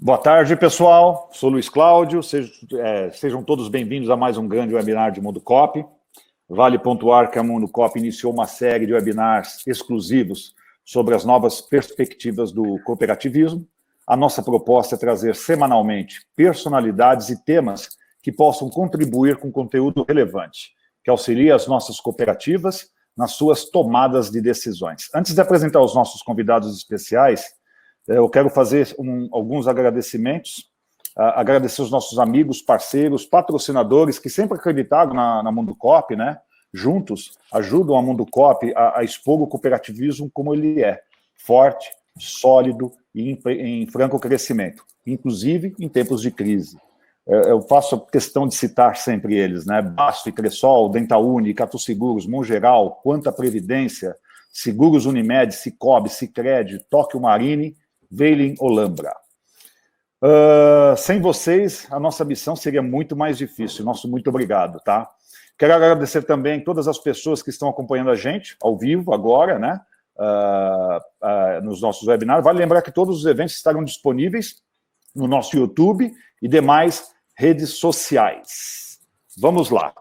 Boa tarde, pessoal. Sou Luiz Cláudio. Sejam todos bem-vindos a mais um grande webinar de Mundo Coop. Vale pontuar que a Mundo Coop iniciou uma série de webinars exclusivos sobre as novas perspectivas do cooperativismo. A nossa proposta é trazer semanalmente personalidades e temas que possam contribuir com conteúdo relevante, que auxilie as nossas cooperativas nas suas tomadas de decisões. Antes de apresentar os nossos convidados especiais, eu quero fazer alguns agradecimentos, agradecer os nossos amigos, parceiros, patrocinadores que sempre acreditaram na Mundo Coop, né? Juntos, ajudam a Mundo Coop a expor o cooperativismo como ele é, forte, sólido e em franco crescimento, inclusive em tempos de crise. Eu faço questão de citar sempre eles, né? Basto e Cressol, Dentaúni, Catu Seguros, Mongeral, Quanta Previdência, Seguros Unimed, Cicobi, Sicredi, Tóquio Marine, Veiling Olambra. Sem vocês, a nossa missão seria muito mais difícil. Nosso muito obrigado, tá? Quero agradecer também todas as pessoas que estão acompanhando a gente, ao vivo, agora, né? Nos nossos webinars. Vale lembrar que todos os eventos estarão disponíveis no nosso YouTube e demais redes sociais. Vamos lá.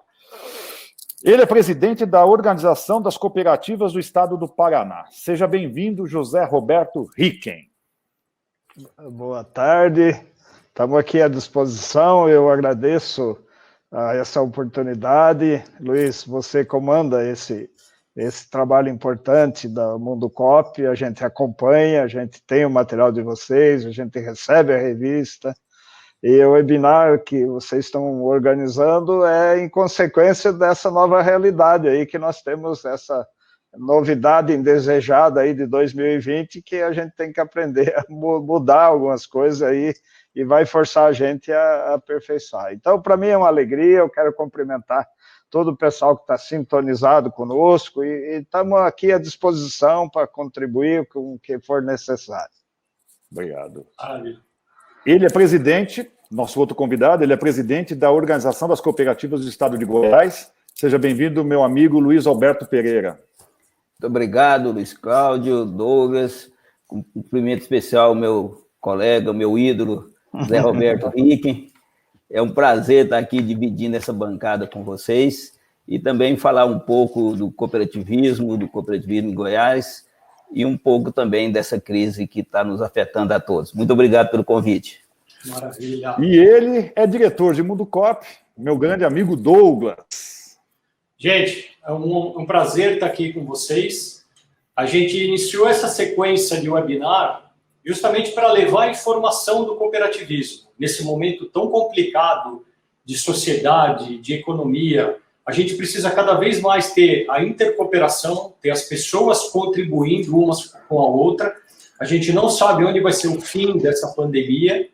Ele é presidente da Organização das Cooperativas do Estado do Paraná. Seja bem-vindo, José Roberto Ricken. Boa tarde, estamos aqui à disposição, eu agradeço essa oportunidade. Luiz, você comanda esse trabalho importante da Mundo Coop, a gente acompanha, a gente tem o material de vocês, a gente recebe a revista, e o webinar que vocês estão organizando é em consequência dessa nova realidade aí que nós temos, essa novidade indesejada aí de 2020, que a gente tem que aprender a mudar algumas coisas aí e vai forçar a gente a aperfeiçoar. Então, para mim é uma alegria, eu quero cumprimentar todo o pessoal que está sintonizado conosco e estamos aqui à disposição para contribuir com o que for necessário. Obrigado. Ele é presidente, nosso outro convidado, ele é presidente da Organização das Cooperativas do Estado de Goiás. Seja bem-vindo, meu amigo Luiz Alberto Pereira. Muito obrigado, Luiz Cláudio, Douglas, cumprimento especial ao meu colega, meu ídolo, Zé Roberto Ricken. É um prazer estar aqui dividindo essa bancada com vocês e também falar um pouco do cooperativismo em Goiás e um pouco também dessa crise que está nos afetando a todos. Muito obrigado pelo convite. Maravilha. E ele é diretor de Mundo Coop, meu grande amigo Douglas. Gente, é um prazer estar aqui com vocês. A gente iniciou essa sequência de webinar justamente para levar a informação do cooperativismo. Nesse momento tão complicado de sociedade, de economia, a gente precisa cada vez mais ter a intercooperação, ter as pessoas contribuindo umas com a outra. A gente não sabe onde vai ser o fim dessa pandemia.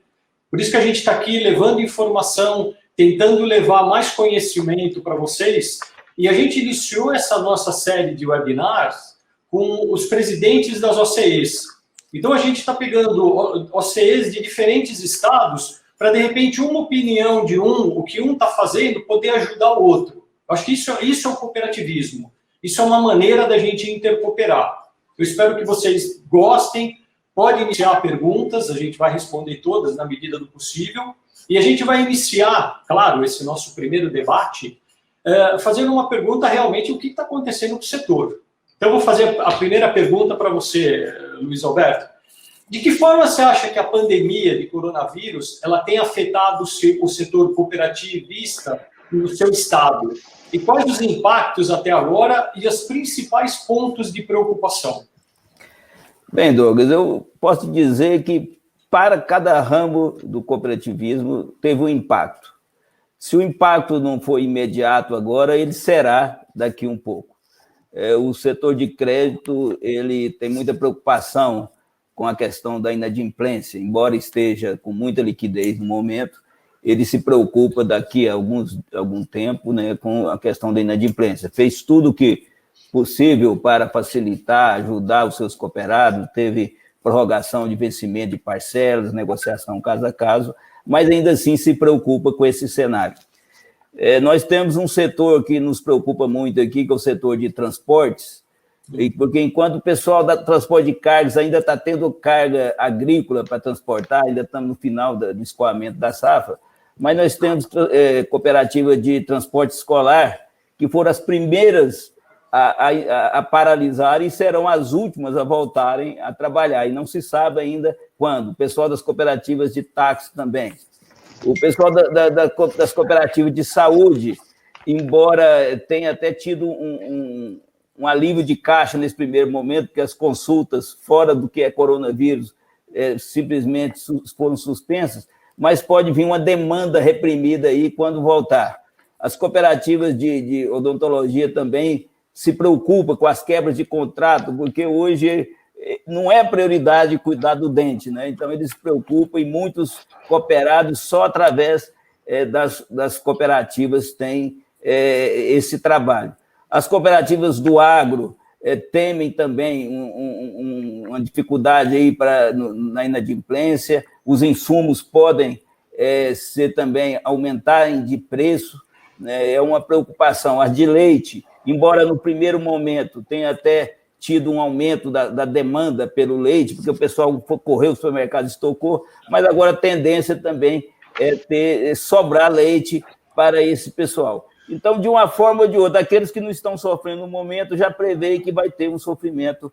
Por isso que a gente está aqui levando informação, tentando levar mais conhecimento para vocês. E a gente iniciou essa nossa série de webinars com os presidentes das OCEs. Então, a gente está pegando OCEs de diferentes estados para, de repente, uma opinião de o que um está fazendo, poder ajudar o outro. Eu acho que isso é o cooperativismo. Isso é uma maneira da gente intercooperar. Eu espero que vocês gostem. Pode iniciar perguntas, a gente vai responder todas na medida do possível. E a gente vai iniciar, claro, esse nosso primeiro debate, fazendo uma pergunta realmente o que está acontecendo com o setor. Então, eu vou fazer a primeira pergunta para você, Luiz Alberto. De que forma você acha que a pandemia de coronavírus ela tem afetado o setor cooperativista no seu estado? E quais os impactos até agora e os principais pontos de preocupação? Bem, Douglas, eu posso dizer que para cada ramo do cooperativismo teve um impacto. Se o impacto não for imediato agora, ele será daqui um pouco. O setor de crédito ele tem muita preocupação com a questão da inadimplência, embora esteja com muita liquidez no momento, ele se preocupa daqui a algum tempo, né, com a questão da inadimplência. Fez tudo o que possível para facilitar, ajudar os seus cooperados, teve prorrogação de vencimento de parcelas, negociação caso a caso, mas ainda assim se preocupa com esse cenário. Nós temos um setor que nos preocupa muito aqui, que é o setor de transportes, Porque enquanto o pessoal da transporte de cargas ainda está tendo carga agrícola para transportar, ainda estamos no final do escoamento da safra, mas nós temos cooperativas de transporte escolar que foram as primeiras a paralisar e serão as últimas a voltarem a trabalhar, e não se sabe ainda quando. O pessoal das cooperativas de táxi também. O pessoal das cooperativas de saúde, embora tenha até tido um alívio de caixa nesse primeiro momento, porque as consultas fora do que é coronavírus simplesmente foram suspensas, mas pode vir uma demanda reprimida aí quando voltar. As cooperativas de odontologia também se preocupam com as quebras de contrato, porque hoje não é prioridade cuidar do dente, né? Então, eles se preocupam e muitos cooperados só através das cooperativas têm esse trabalho. As cooperativas do agro temem também uma dificuldade aí na inadimplência, os insumos podem ser também aumentarem de preço, né? É uma preocupação. As de leite, embora no primeiro momento tenha até tido um aumento da demanda pelo leite, porque o pessoal correu ao supermercado e estocou, mas agora a tendência também é sobrar leite para esse pessoal. Então, de uma forma ou de outra, aqueles que não estão sofrendo no momento já prevêem que vai ter um sofrimento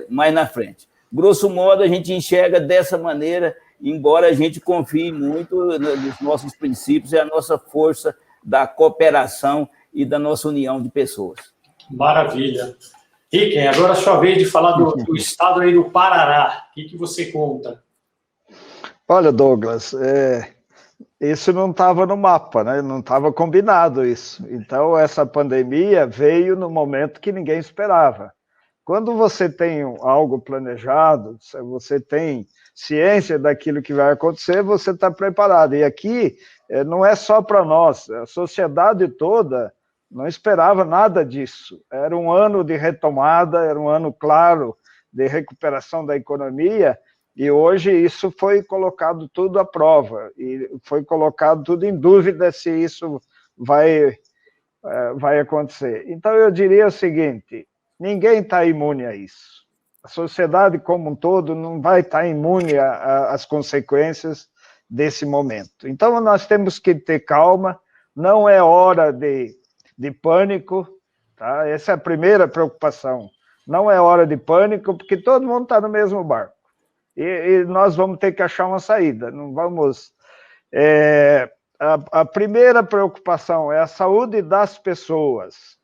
mais na frente. Grosso modo, a gente enxerga dessa maneira, embora a gente confie muito nos nossos princípios e a nossa força da cooperação e da nossa união de pessoas. Maravilha. Ricken, agora é a sua vez de falar do estado aí do Parará. O que você conta? Olha, Douglas, isso não estava no mapa, né? Não estava combinado isso. Então, essa pandemia veio no momento que ninguém esperava. Quando você tem algo planejado, você tem ciência daquilo que vai acontecer, você está preparado. E aqui não é só para nós, a sociedade toda não esperava nada disso. Era um ano de retomada, era um ano, claro, de recuperação da economia, e hoje isso foi colocado tudo à prova, e foi colocado tudo em dúvida se isso vai acontecer. Então, eu diria o seguinte: ninguém está imune a isso. A sociedade como um todo não vai estar imune às consequências desse momento. Então, nós temos que ter calma, não é hora de pânico, tá? Essa é a primeira preocupação. Não é hora de pânico, porque todo mundo está no mesmo barco. E nós vamos ter que achar uma saída. Não vamos... A primeira preocupação é a saúde das pessoas.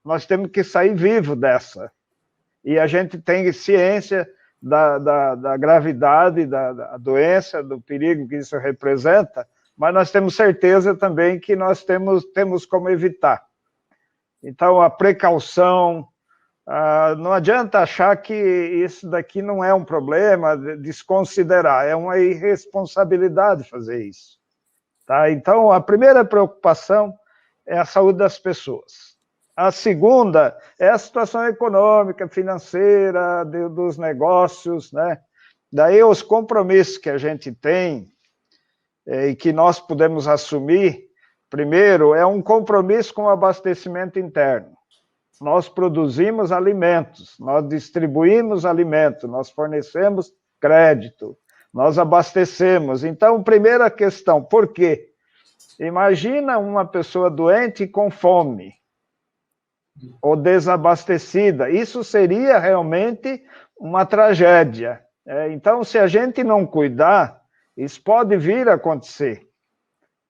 Nós temos que sair vivo dessa. E a gente tem ciência da gravidade da doença, do perigo que isso representa, mas nós temos certeza também que nós temos como evitar. Então, a precaução, não adianta achar que isso daqui não é um problema, desconsiderar, é uma irresponsabilidade fazer isso. Tá? Então, a primeira preocupação é a saúde das pessoas. A segunda é a situação econômica, financeira, dos negócios, né? Daí os compromissos que a gente tem e que nós podemos assumir, primeiro, é um compromisso com o abastecimento interno. Nós produzimos alimentos, nós distribuímos alimentos, nós fornecemos crédito, nós abastecemos. Então, primeira questão, por quê? Imagina uma pessoa doente com fome, ou desabastecida, isso seria realmente uma tragédia. Então, se a gente não cuidar, isso pode vir a acontecer.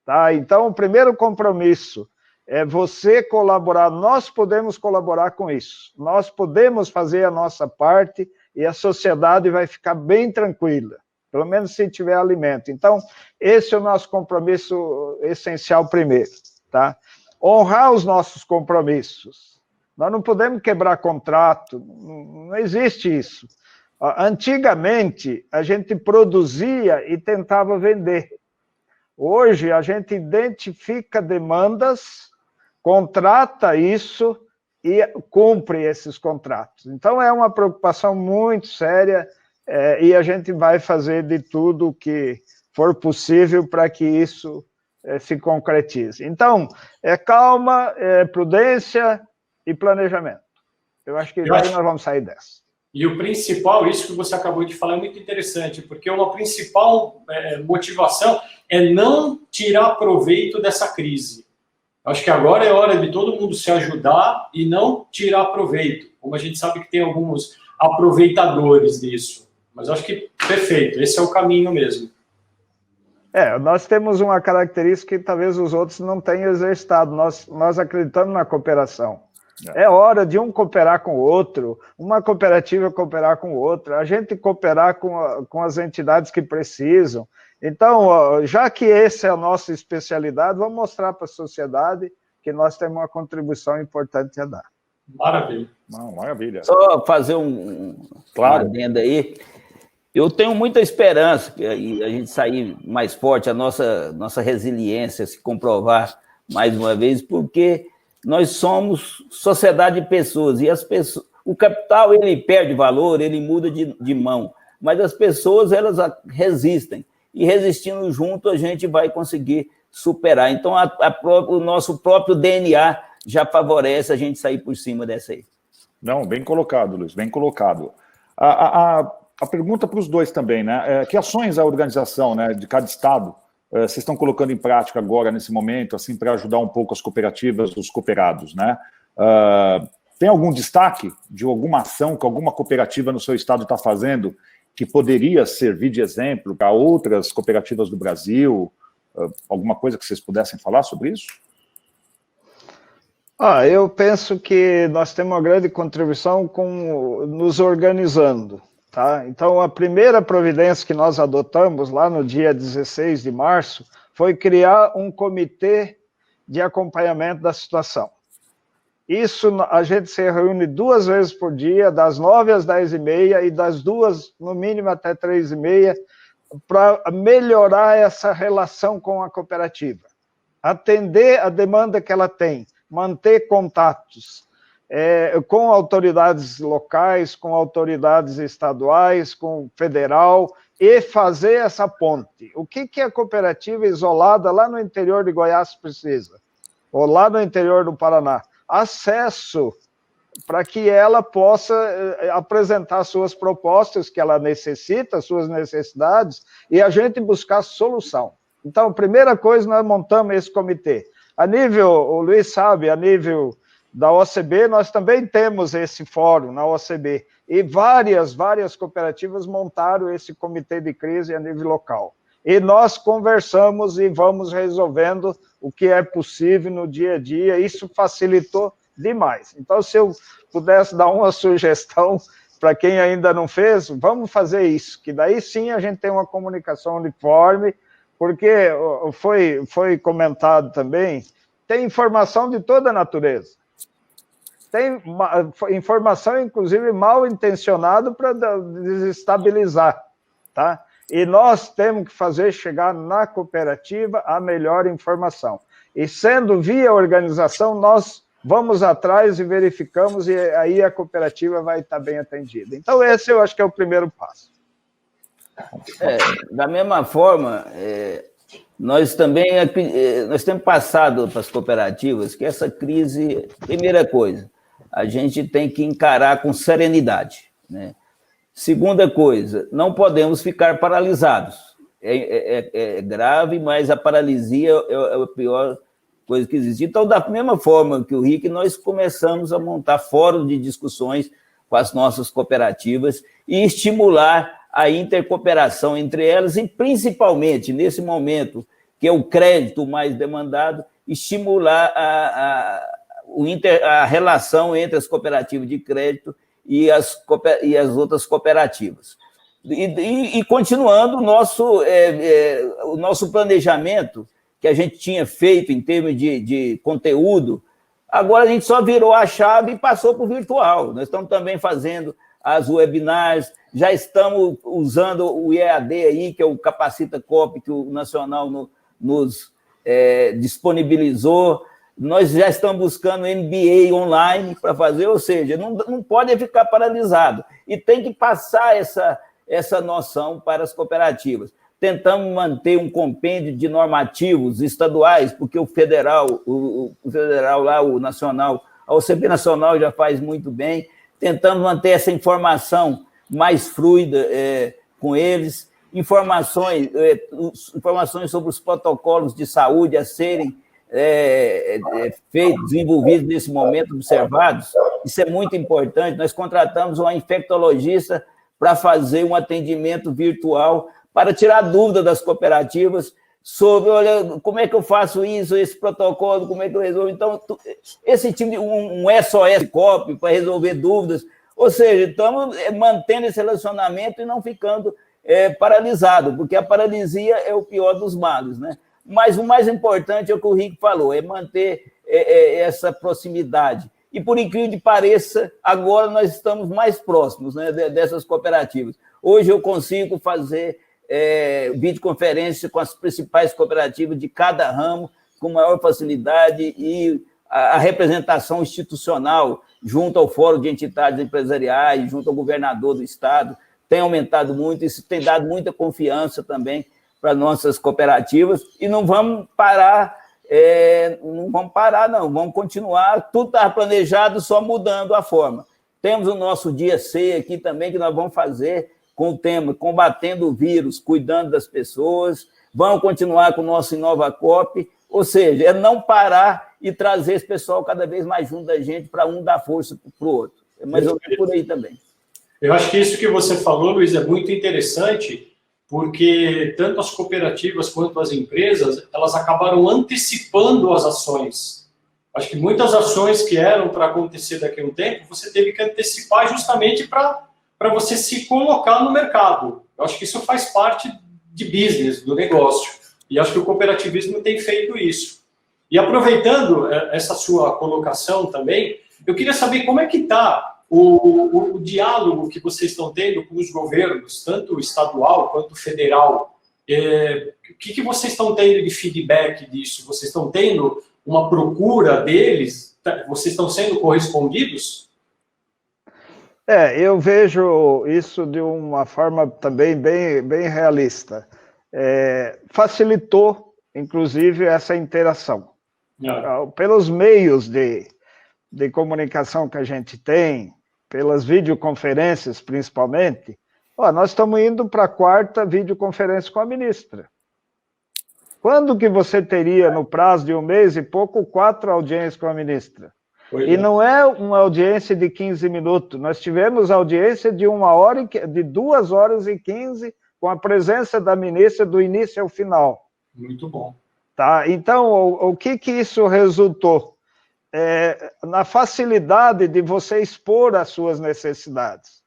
Tá? Então, o primeiro compromisso é você colaborar, nós podemos colaborar com isso, nós podemos fazer a nossa parte e a sociedade vai ficar bem tranquila, pelo menos se tiver alimento. Então, esse é o nosso compromisso essencial primeiro. Tá? Honrar os nossos compromissos. Nós não podemos quebrar contrato, não existe isso. Antigamente, a gente produzia e tentava vender. Hoje, a gente identifica demandas, contrata isso e cumpre esses contratos. Então, é uma preocupação muito séria e a gente vai fazer de tudo o que for possível para que isso se concretize. Então, calma, prudência e planejamento. Eu acho que nós vamos sair dessa. E o principal, isso que você acabou de falar, é muito interessante, porque uma principal motivação é não tirar proveito dessa crise. Acho que agora é hora de todo mundo se ajudar e não tirar proveito. Como a gente sabe que tem alguns aproveitadores disso. Mas acho que perfeito, esse é o caminho mesmo. Nós temos uma característica que talvez os outros não tenham exercitado. Nós acreditamos na cooperação. É hora de um cooperar com o outro, uma cooperativa cooperar com o outro, a gente cooperar com as entidades que precisam. Então, já que essa é a nossa especialidade, vamos mostrar para a sociedade que nós temos uma contribuição importante a dar. Maravilha. Não, maravilha. Só fazer uma adenda aí. Eu tenho muita esperança que a gente sair mais forte, a nossa resiliência se comprovar mais uma vez, porque nós somos sociedade de pessoas, e as pessoas, o capital ele perde valor, ele muda de mão, mas as pessoas elas resistem, e resistindo junto a gente vai conseguir superar. Então o nosso próprio DNA já favorece a gente sair por cima dessa aí. Não, bem colocado, Luiz, bem colocado. A pergunta para os dois também, né? Que ações a organização, né, de cada estado vocês estão colocando em prática agora, nesse momento, assim, para ajudar um pouco as cooperativas, os cooperados, né? Tem algum destaque de alguma ação que alguma cooperativa no seu estado está fazendo que poderia servir de exemplo para outras cooperativas do Brasil? Alguma coisa que vocês pudessem falar sobre isso? Eu penso que nós temos uma grande contribuição nos organizando. Tá? Então, a primeira providência que nós adotamos lá no dia 16 de março foi criar um comitê de acompanhamento da situação. Isso, a gente se reúne 2 vezes por dia, das 9 às 10h30 e das 2, no mínimo, até 3h30, para melhorar essa relação com a cooperativa. Atender a demanda que ela tem, manter contatos, com autoridades locais, com autoridades estaduais, com federal, e fazer essa ponte. O que a cooperativa isolada lá no interior de Goiás precisa? Ou lá no interior do Paraná? Acesso para que ela possa apresentar suas propostas que ela necessita, suas necessidades, e a gente buscar solução. Então, a primeira coisa, nós montamos esse comitê. O Luiz sabe, a nível da OCB, nós também temos esse fórum na OCB, e várias cooperativas montaram esse comitê de crise a nível local. E nós conversamos e vamos resolvendo o que é possível no dia a dia, isso facilitou demais. Então, se eu pudesse dar uma sugestão para quem ainda não fez, vamos fazer isso, que daí sim a gente tem uma comunicação uniforme, porque foi comentado também, tem informação de toda a natureza. Tem informação, inclusive, mal intencionada para desestabilizar, tá? E nós temos que fazer chegar na cooperativa a melhor informação. E sendo via organização, nós vamos atrás e verificamos, e aí a cooperativa vai estar bem atendida. Então, esse eu acho que é o primeiro passo. Da mesma forma, nós também nós temos passado para as cooperativas que essa crise, primeira coisa, a gente tem que encarar com serenidade, né? Segunda coisa, não podemos ficar paralisados. É grave, mas a paralisia é a pior coisa que existe. Então, da mesma forma que o RIC, nós começamos a montar fóruns de discussões com as nossas cooperativas e estimular a intercooperação entre elas e, principalmente, nesse momento, que é o crédito mais demandado, estimular a relação entre as cooperativas de crédito e as outras cooperativas. E continuando o nosso planejamento, que a gente tinha feito em termos de conteúdo, agora a gente só virou a chave e passou para o virtual. Nós estamos também fazendo as webinars, já estamos usando o EAD aí, que é o Capacita Coop, que o Nacional nos disponibilizou. Nós já estamos buscando MBA online para fazer, ou seja, não pode ficar paralisado. E tem que passar essa noção para as cooperativas. Tentamos manter um compêndio de normativos estaduais, porque o federal lá, o nacional, a OCB nacional já faz muito bem, tentamos manter essa informação mais fluida com eles, informações sobre os protocolos de saúde a serem desenvolvidos nesse momento, observados. Isso é muito importante. Nós contratamos uma infectologista para fazer um atendimento virtual, para tirar dúvida das cooperativas sobre, olha, como é que eu faço isso, esse protocolo, como é que eu resolvo? Então, esse tipo de um SOS COP para resolver dúvidas, ou seja, estamos mantendo esse relacionamento e não ficando paralisado, porque a paralisia é o pior dos males, né? Mas o mais importante é o que o Rick falou, é manter essa proximidade. E, por incrível que pareça, agora nós estamos mais próximos, né, dessas cooperativas. Hoje eu consigo fazer videoconferência com as principais cooperativas de cada ramo com maior facilidade, e a representação institucional junto ao Fórum de Entidades Empresariais, junto ao governador do Estado, tem aumentado muito. Isso tem dado muita confiança também para nossas cooperativas, e não vamos parar, não, vamos continuar, tudo está planejado, só mudando a forma. Temos o nosso dia C aqui também, que nós vamos fazer com o tema combatendo o vírus, cuidando das pessoas, vamos continuar com o nosso InovaCop, ou seja, é não parar e trazer esse pessoal cada vez mais junto da gente para um dar força para o outro. É mais ou menos por aí também. Eu acho que isso que você falou, Luiz, é muito interessante, porque tanto as cooperativas quanto as empresas, elas acabaram antecipando as ações. Acho que muitas ações que eram para acontecer daqui a um tempo, você teve que antecipar justamente para você se colocar no mercado. Eu acho que isso faz parte de business, do negócio. E acho que o cooperativismo tem feito isso. E aproveitando essa sua colocação também, eu queria saber como é que está o diálogo que vocês estão tendo com os governos, tanto estadual quanto federal. O que vocês estão tendo de feedback disso? Vocês estão tendo uma procura deles? Vocês estão sendo correspondidos? Eu vejo isso de uma forma também bem realista. Facilitou, inclusive, essa interação. Pelos meios de comunicação que a gente tem, pelas videoconferências, principalmente, nós estamos indo para a 4ª videoconferência com a ministra. Quando que você teria, no prazo de 1 mês e pouco, 4 audiências com a ministra? E não é uma audiência de 15 minutos, nós tivemos audiência de 2 horas e 15, com a presença da ministra do início ao final. Muito bom. Tá? Então, o que isso resultou? Na facilidade de você expor as suas necessidades.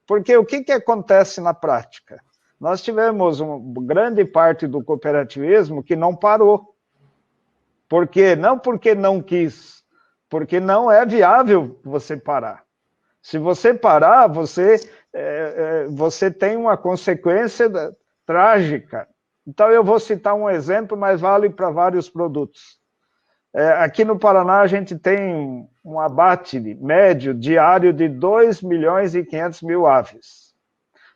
Porque o que acontece na prática? Nós tivemos uma grande parte do cooperativismo que não parou. Por quê? Não porque não quis, porque não é viável você parar. Se você parar, você tem uma consequência trágica. Então, eu vou citar um exemplo, mas vale para vários produtos. Aqui no Paraná, a gente tem um abate médio diário de 2.500.000 aves.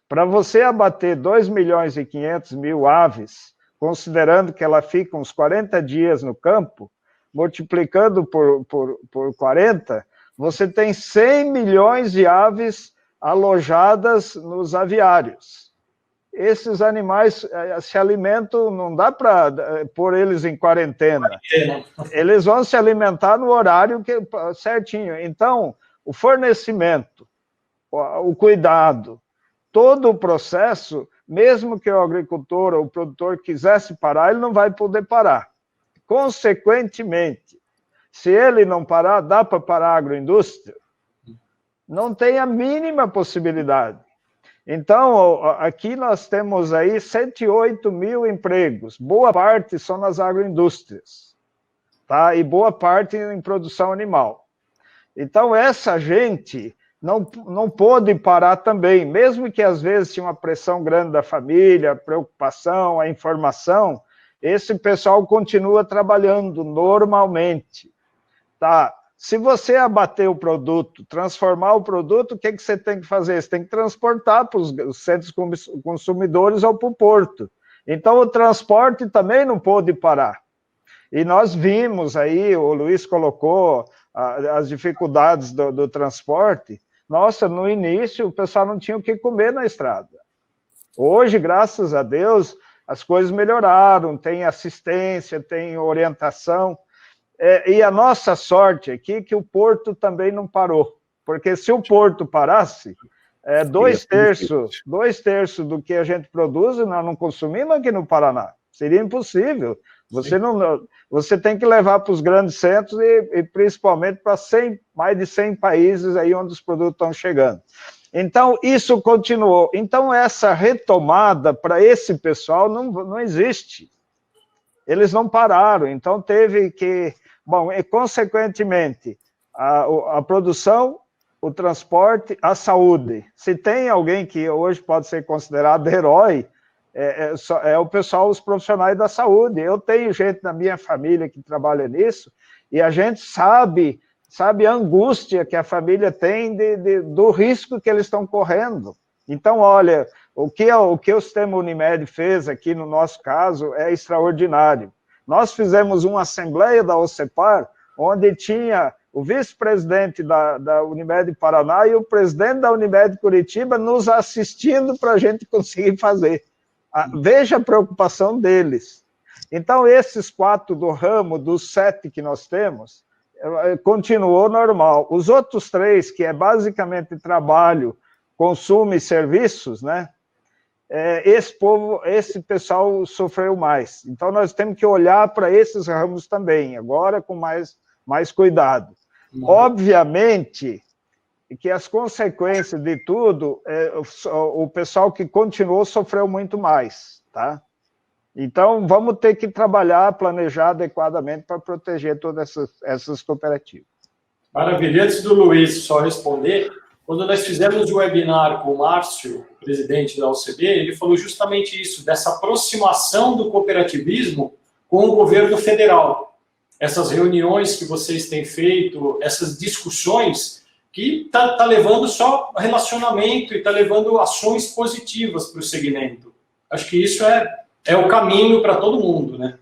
Para você abater 2.500.000 aves, considerando que ela fica uns 40 dias no campo, multiplicando por 40, você tem 100 milhões de aves alojadas nos aviários. Esses animais se alimentam, não dá para pôr eles em quarentena. Eles vão se alimentar no horário certinho. Então, o fornecimento, o cuidado, todo o processo, mesmo que o agricultor ou o produtor quisesse parar, ele não vai poder parar. Consequentemente, se ele não parar, dá para parar a agroindústria? Não tem a mínima possibilidade. Então, aqui nós temos aí 108 mil empregos, boa parte são nas agroindústrias, tá? E boa parte em produção animal. Então, essa gente não pôde parar também, mesmo que às vezes tinha uma pressão grande da família, a preocupação, a informação, esse pessoal continua trabalhando normalmente, tá? Se você abater o produto, transformar o produto, o que você tem que fazer? Você tem que transportar para os centros consumidores ou para o porto. Então, o transporte também não pôde parar. E nós vimos aí, o Luiz colocou as dificuldades do transporte, nossa, no início o pessoal não tinha o que comer na estrada. Hoje, graças a Deus, as coisas melhoraram, tem assistência, tem orientação, e a nossa sorte aqui é que o porto também não parou, porque se o porto parasse, dois terços do que a gente produz nós não consumimos aqui no Paraná, seria impossível. Você tem que levar para os grandes centros e principalmente para mais de 100 países aí onde os produtos estão chegando. Então, isso continuou. Então, essa retomada para esse pessoal não existe. Eles não pararam. Então, teve que... Bom, e consequentemente, a produção, o transporte, a saúde. Se tem alguém que hoje pode ser considerado herói, o pessoal, os profissionais da saúde. Eu tenho gente na minha família que trabalha nisso, e a gente sabe a angústia que a família tem do risco que eles estão correndo. Então, olha, o que o Sistema Unimed fez aqui no nosso caso é extraordinário. Nós fizemos uma assembleia da OCEPAR, onde tinha o vice-presidente da Unimed Paraná e o presidente da Unimed Curitiba nos assistindo para a gente conseguir fazer. Veja a preocupação deles. Então, esses 4 do ramo, dos 7 que nós temos, continuou normal. Os outros 3, que é basicamente trabalho, consumo e serviços, né? Esse pessoal sofreu mais. Então, nós temos que olhar para esses ramos também, agora com mais cuidado. Obviamente que as consequências de tudo, o pessoal que continuou sofreu muito mais, tá? Então, vamos ter que trabalhar, planejar adequadamente para proteger todas essas cooperativas. Maravilha. Antes do Luiz só responder, quando nós fizemos o webinar com o Márcio, presidente da OCB, ele falou justamente isso, dessa aproximação do cooperativismo com o governo federal. Essas reuniões que vocês têm feito, essas discussões, que está levando só relacionamento e está levando ações positivas para o segmento. Acho que isso é o caminho para todo mundo, né?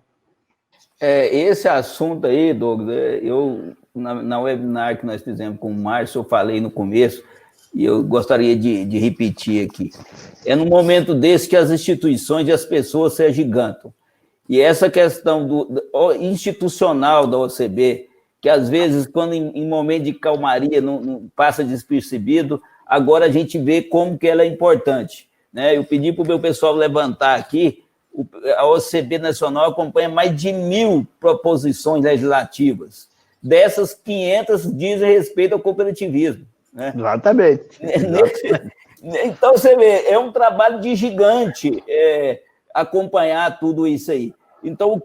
Esse assunto aí, Douglas, na webinar que nós fizemos com o Márcio, eu falei no começo, e eu gostaria de repetir aqui. É no momento desse que as instituições e as pessoas se agigantam. E essa questão institucional da OCB, que às vezes, quando em momento de calmaria, não passa despercebido, agora a gente vê como que ela é importante, né? Eu pedi para o meu pessoal levantar aqui, a OCB Nacional acompanha mais de 1.000 proposições legislativas. Dessas, 500 dizem respeito ao cooperativismo. Né? Exatamente. Então, você vê, é um trabalho de gigante acompanhar tudo isso aí. Então,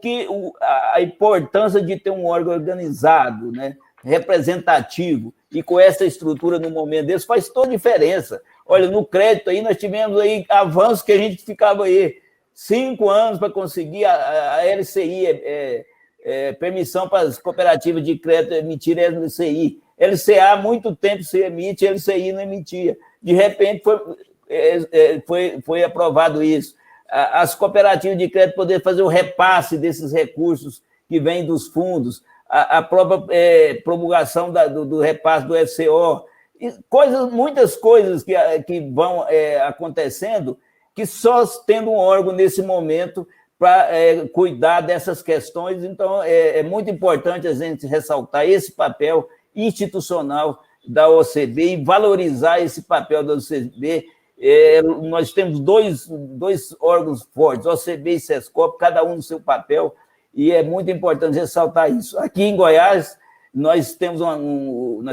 a importância de ter um órgão organizado, né, representativo, e com essa estrutura no momento desse, faz toda a diferença. Olha, no crédito aí, nós tivemos aí avanços que a gente ficava aí 5 anos para conseguir a LCI, permissão para as cooperativas de crédito emitir LCI. LCA há muito tempo se emite, LCI não emitia. De repente foi aprovado isso. As cooperativas de crédito poder fazer o repasse desses recursos que vêm dos fundos, a própria promulgação do repasse do FCO, muitas coisas que vão acontecendo, que só tendo um órgão nesse momento para cuidar dessas questões. Então, é muito importante a gente ressaltar esse papel institucional da OCB e valorizar esse papel da OCB. Nós temos dois órgãos fortes, OCB e SESCOP, cada um no seu papel, e é muito importante ressaltar isso. Aqui em Goiás, nós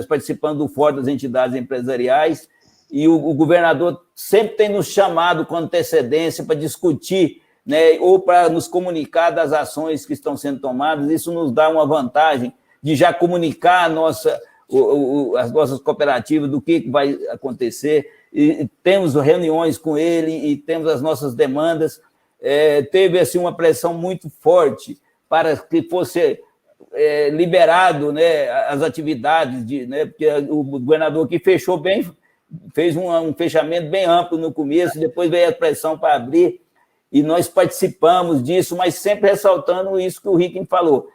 participamos do Fórum das Entidades Empresariais, e o governador sempre tem nos chamado com antecedência para discutir, né, ou para nos comunicar das ações que estão sendo tomadas. Isso nos dá uma vantagem de já comunicar as nossas cooperativas do que vai acontecer, e temos reuniões com ele e temos as nossas demandas. Teve assim, uma pressão muito forte para que fosse liberado, né, as atividades, né, porque o governador aqui fez um fechamento bem amplo no começo, depois veio a pressão para abrir, e nós participamos disso, mas sempre ressaltando isso que o Ricken falou.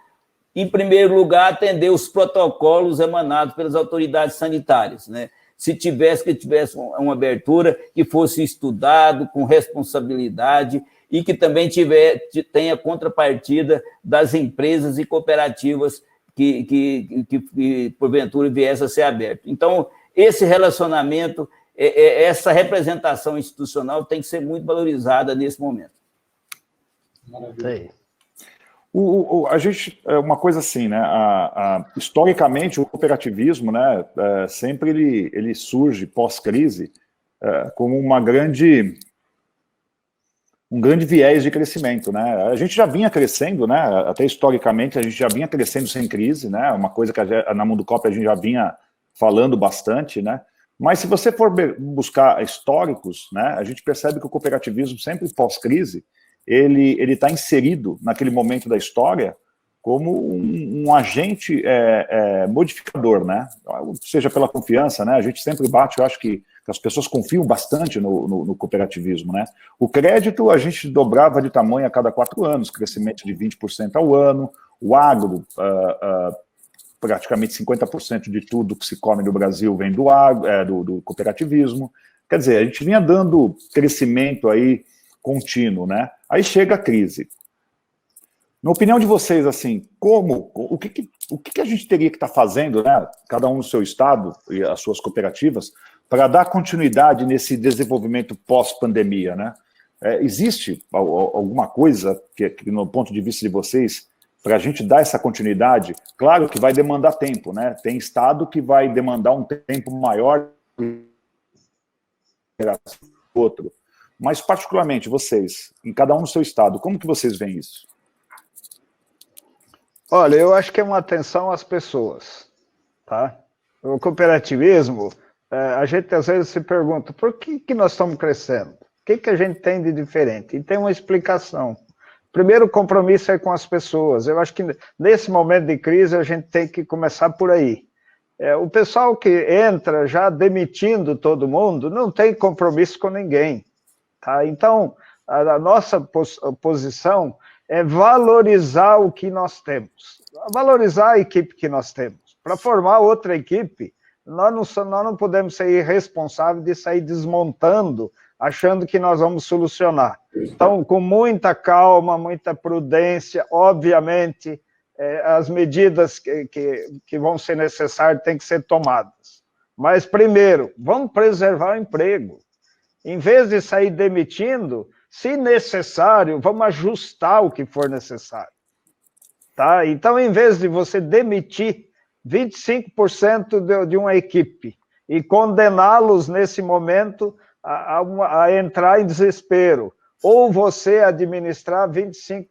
Em primeiro lugar, atender os protocolos emanados pelas autoridades sanitárias, né? se tivesse uma abertura que fosse estudado com responsabilidade e que também tenha contrapartida das empresas e cooperativas que porventura viesse a ser aberto. Então, esse relacionamento, essa representação institucional tem que ser muito valorizada nesse momento. Maravilha. A gente, uma coisa assim, né? Historicamente, o cooperativismo, né, sempre ele surge pós-crise como um grande viés de crescimento, né? A gente já vinha crescendo, né? Até historicamente a gente já vinha crescendo sem crise, né? Uma coisa que na Mundo Coop a gente já vinha falando bastante, né? Mas se você for buscar históricos, né? A gente percebe que o cooperativismo sempre pós-crise ele está inserido naquele momento da história como um agente modificador, né? Seja pela confiança, né? A gente sempre bate, eu acho que as pessoas confiam bastante no cooperativismo, né? O crédito a gente dobrava de tamanho a cada 4 anos, crescimento de 20% ao ano, o agro, praticamente 50% de tudo que se come no Brasil vem do cooperativismo. Quer dizer, a gente vinha dando crescimento aí contínuo, né? Aí chega a crise. Na opinião de vocês, assim, o que a gente teria que estar fazendo, né? Cada um no seu estado e as suas cooperativas, para dar continuidade nesse desenvolvimento pós-pandemia, né? Existe alguma coisa que, no ponto de vista de vocês, para a gente dar essa continuidade? Claro que vai demandar tempo, né? Tem estado que vai demandar um tempo maior que o outro. Mas, particularmente, vocês, em cada um no seu estado, como que vocês veem isso? Olha, eu acho que é uma atenção às pessoas, tá? O cooperativismo, a gente às vezes se pergunta, por que nós estamos crescendo? O que a gente tem de diferente? E tem uma explicação. Primeiro, o compromisso é com as pessoas. Eu acho que nesse momento de crise a gente tem que começar por aí. O pessoal que entra já demitindo todo mundo não tem compromisso com ninguém. Tá? Então, a nossa posição é valorizar o que nós temos, valorizar a equipe que nós temos. Para formar outra equipe, nós não podemos ser irresponsáveis de sair desmontando, achando que nós vamos solucionar. Então, com muita calma, muita prudência, obviamente, as medidas que vão ser necessárias têm que ser tomadas. Mas, primeiro, vamos preservar o emprego. Em vez de sair demitindo, se necessário, vamos ajustar o que for necessário. Tá? Então, em vez de você demitir 25% de uma equipe e condená-los nesse momento a entrar em desespero, ou você administrar 25%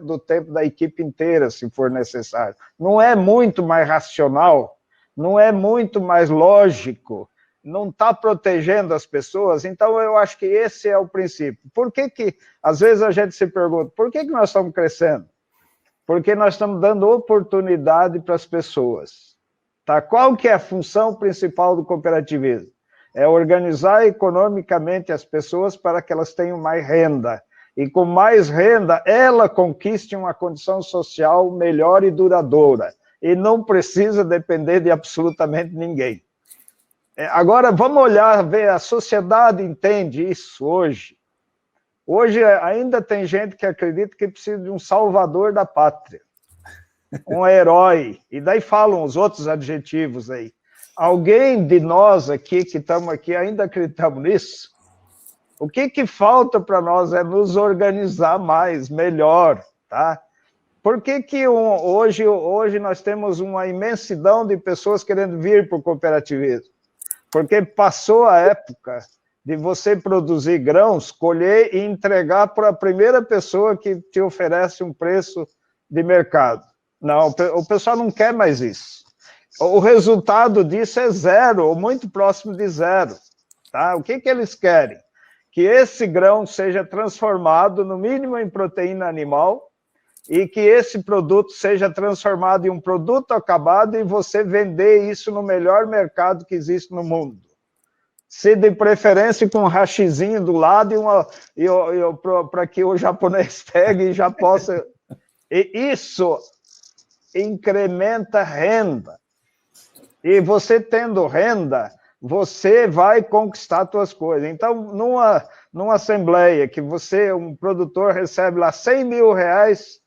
do tempo da equipe inteira, se for necessário. Não é muito mais racional, não é muito mais lógico, não está protegendo as pessoas. Então, eu acho que esse é o princípio. Por que às vezes a gente se pergunta, por que nós estamos crescendo? Porque nós estamos dando oportunidade para as pessoas. Tá? Qual que é a função principal do cooperativismo? É organizar economicamente as pessoas para que elas tenham mais renda. E com mais renda, ela conquiste uma condição social melhor e duradoura. E não precisa depender de absolutamente ninguém. Agora, vamos olhar, ver, a sociedade entende isso hoje. Hoje ainda tem gente que acredita que precisa de um salvador da pátria, um herói, e daí falam os outros adjetivos aí. Alguém de nós aqui, que estamos aqui, ainda acreditamos nisso? O que falta para nós é nos organizar mais, melhor, tá? Por que hoje nós temos uma imensidão de pessoas querendo vir para o cooperativismo? Porque passou a época de você produzir grãos, colher e entregar para a primeira pessoa que te oferece um preço de mercado. Não, o pessoal não quer mais isso. O resultado disso é zero, ou muito próximo de zero. Tá? O que eles querem? Que esse grão seja transformado, no mínimo, em proteína animal, e que esse produto seja transformado em um produto acabado e você vender isso no melhor mercado que existe no mundo. Se de preferência com um haxizinho do lado para que o japonês pegue e já possa... E isso incrementa renda. E você tendo renda, você vai conquistar as suas coisas. Então, numa assembleia que você, um produtor, recebe lá 100 mil reais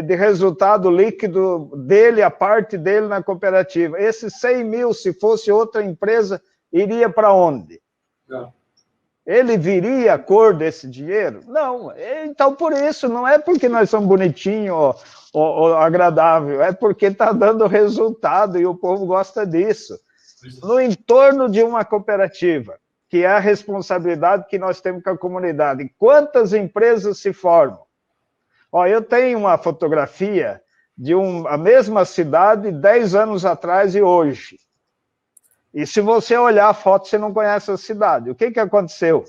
de resultado líquido dele, a parte dele na cooperativa. Esses 100 mil, se fosse outra empresa, iria para onde? Não. Ele viria a cor desse dinheiro? Não. Então, por isso, não é porque nós somos bonitinhos ou agradável, é porque está dando resultado e o povo gosta disso. No entorno de uma cooperativa, que é a responsabilidade que nós temos com a comunidade, quantas empresas se formam? Eu tenho uma fotografia de a mesma cidade 10 anos atrás e hoje. E se você olhar a foto, você não conhece a cidade. O que aconteceu?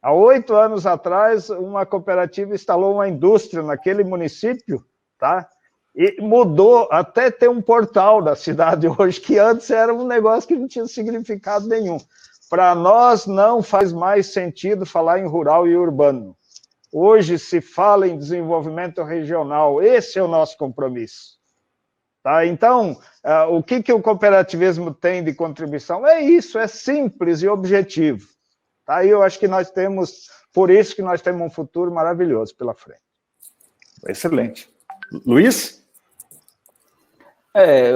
Há 8 anos atrás, uma cooperativa instalou uma indústria naquele município, tá? E mudou até ter um portal da cidade hoje, que antes era um negócio que não tinha significado nenhum. Para nós, não faz mais sentido falar em rural e urbano. Hoje se fala em desenvolvimento regional, esse é o nosso compromisso. Tá? Então, o que o cooperativismo tem de contribuição? É isso, é simples e objetivo. Tá? E eu acho que nós temos, por isso que nós temos um futuro maravilhoso pela frente. Excelente. Luiz?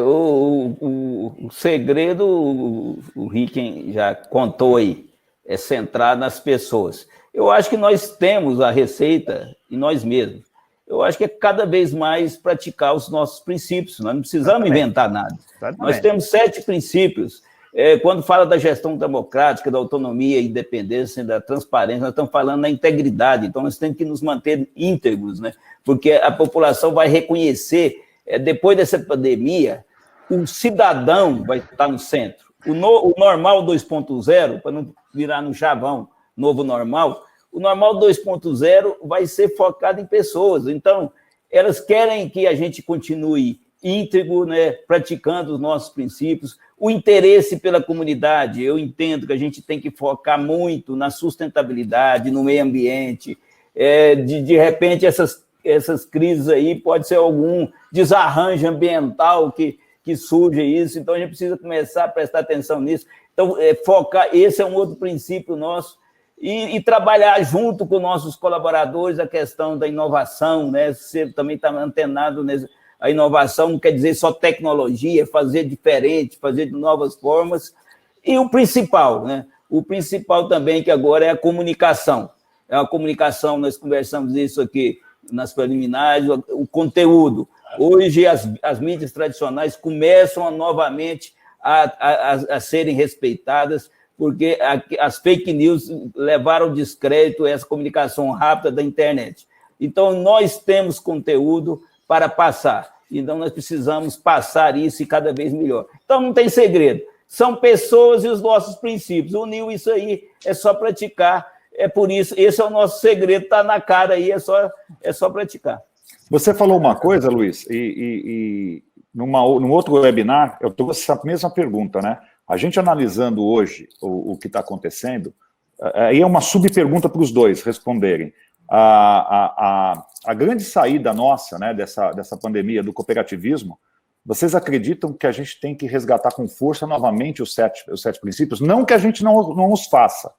O segredo, o Rick já contou aí, é centrar nas pessoas. Eu acho que nós temos a receita em nós mesmos. Eu acho que é cada vez mais praticar os nossos princípios, nós não precisamos inventar nada. Nós temos 7 princípios. Quando fala da gestão democrática, da autonomia, independência, da transparência, nós estamos falando da integridade, então nós temos que nos manter íntegros, né? Porque a população vai reconhecer, depois dessa pandemia, o cidadão vai estar no centro. O normal 2.0, para não virar no chavão, novo normal, o normal 2.0 vai ser focado em pessoas. Então, elas querem que a gente continue íntegro, né, praticando os nossos princípios, o interesse pela comunidade. Eu entendo que a gente tem que focar muito na sustentabilidade, no meio ambiente. De repente, essas crises aí pode ser algum desarranjo ambiental que surge isso, então a gente precisa começar a prestar atenção nisso. Então, focar, esse é um outro princípio nosso, e trabalhar junto com nossos colaboradores a questão da inovação, né? Você também está antenado nessa. A inovação não quer dizer só tecnologia, fazer diferente, fazer de novas formas. E o principal, né? O principal também, que agora é a comunicação. É a comunicação, nós conversamos isso aqui nas preliminares, o conteúdo. Hoje, as mídias tradicionais começam novamente a serem respeitadas, porque as fake news levaram descrédito a essa comunicação rápida da internet. Então, nós temos conteúdo para passar. Então, nós precisamos passar isso e cada vez melhor. Então, não tem segredo. São pessoas e os nossos princípios. Uniu isso aí, é só praticar. É por isso, esse é o nosso segredo, está na cara aí, é só praticar. Você falou uma coisa, Luiz, e num outro webinar, eu trouxe essa mesma pergunta, né? A gente analisando hoje o que está acontecendo, aí é uma subpergunta para os dois responderem. A grande saída nossa, né, dessa pandemia do cooperativismo, vocês acreditam que a gente tem que resgatar com força novamente os sete princípios? Não que a gente não os faça,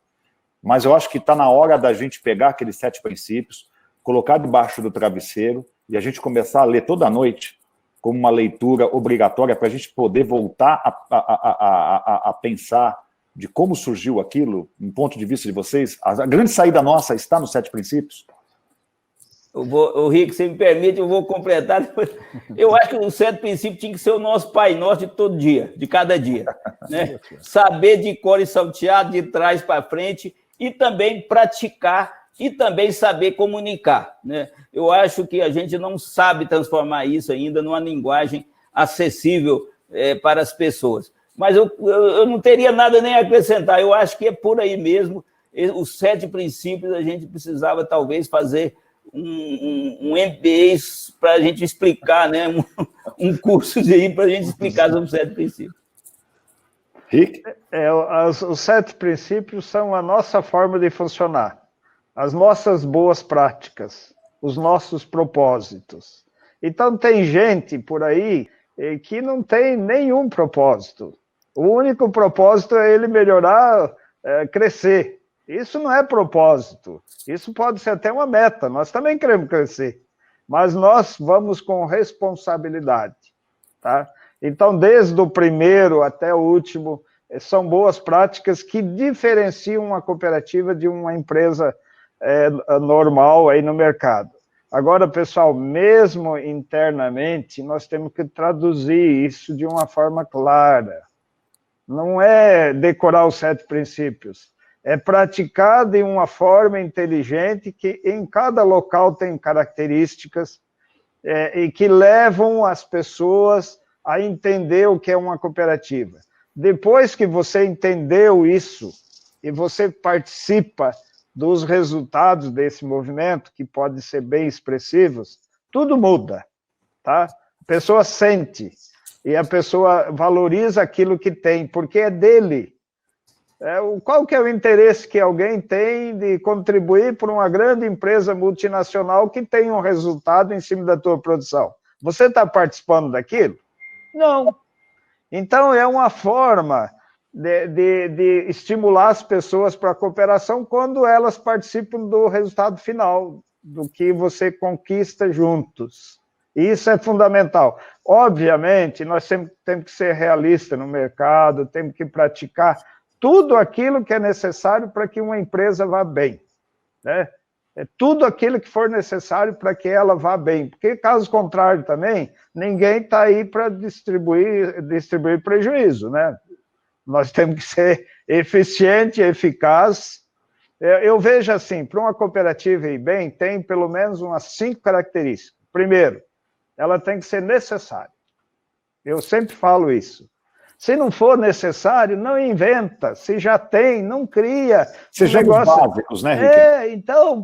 mas eu acho que está na hora da gente pegar aqueles 7 princípios, colocar debaixo do travesseiro e a gente começar a ler toda noite como uma leitura obrigatória para a gente poder voltar a pensar de como surgiu aquilo, um ponto de vista de vocês. A grande saída nossa está nos 7 princípios? Rick, se me permite, eu vou completar. Eu acho que os 7 princípios tinha que ser o nosso Pai Nosso de todo dia, de cada dia. Né? Saber de cor e salteado, de trás para frente, e também praticar, e também saber comunicar. Né? Eu acho que a gente não sabe transformar isso ainda numa linguagem acessível para as pessoas. Mas eu não teria nada nem a acrescentar. Eu acho que é por aí mesmo. Os 7 princípios, a gente precisava, talvez, fazer um MBA para a gente explicar, né? Um curso aí para a gente explicar sobre os 7 princípios. Rick? Os 7 princípios são a nossa forma de funcionar, as nossas boas práticas, os nossos propósitos. Então, tem gente por aí que não tem nenhum propósito. O único propósito é ele melhorar, crescer. Isso não é propósito. Isso pode ser até uma meta. Nós também queremos crescer. Mas nós vamos com responsabilidade. Tá? Então, desde o primeiro até o último, são boas práticas que diferenciam uma cooperativa de uma empresa normal aí no mercado. Agora, pessoal, mesmo internamente, nós temos que traduzir isso de uma forma clara. Não é decorar os 7 princípios, é praticar de uma forma inteligente que em cada local tem características e que levam as pessoas a entender o que é uma cooperativa. Depois que você entendeu isso e você participa dos resultados desse movimento, que podem ser bem expressivos, tudo muda, tá? A pessoa sente e a pessoa valoriza aquilo que tem, porque é dele. Qual que é o interesse que alguém tem de contribuir para uma grande empresa multinacional que tem um resultado em cima da tua produção? Você está participando daquilo? Não. Então, é uma forma de estimular as pessoas para a cooperação quando elas participam do resultado final, do que você conquista juntos. Isso é fundamental. Obviamente, nós sempre temos que ser realistas no mercado, temos que praticar tudo aquilo que é necessário para que uma empresa vá bem, né? É tudo aquilo que for necessário para que ela vá bem, porque caso contrário também, ninguém está aí para distribuir prejuízo, né? Nós temos que ser eficiente, eficaz. Eu vejo assim, para uma cooperativa ir bem, tem pelo menos umas 5 características. Primeiro, ela tem que ser necessária. Eu sempre falo isso. Se não for necessário, não inventa. Se já tem, não cria. Sejamos básicos, né, Rick? Então,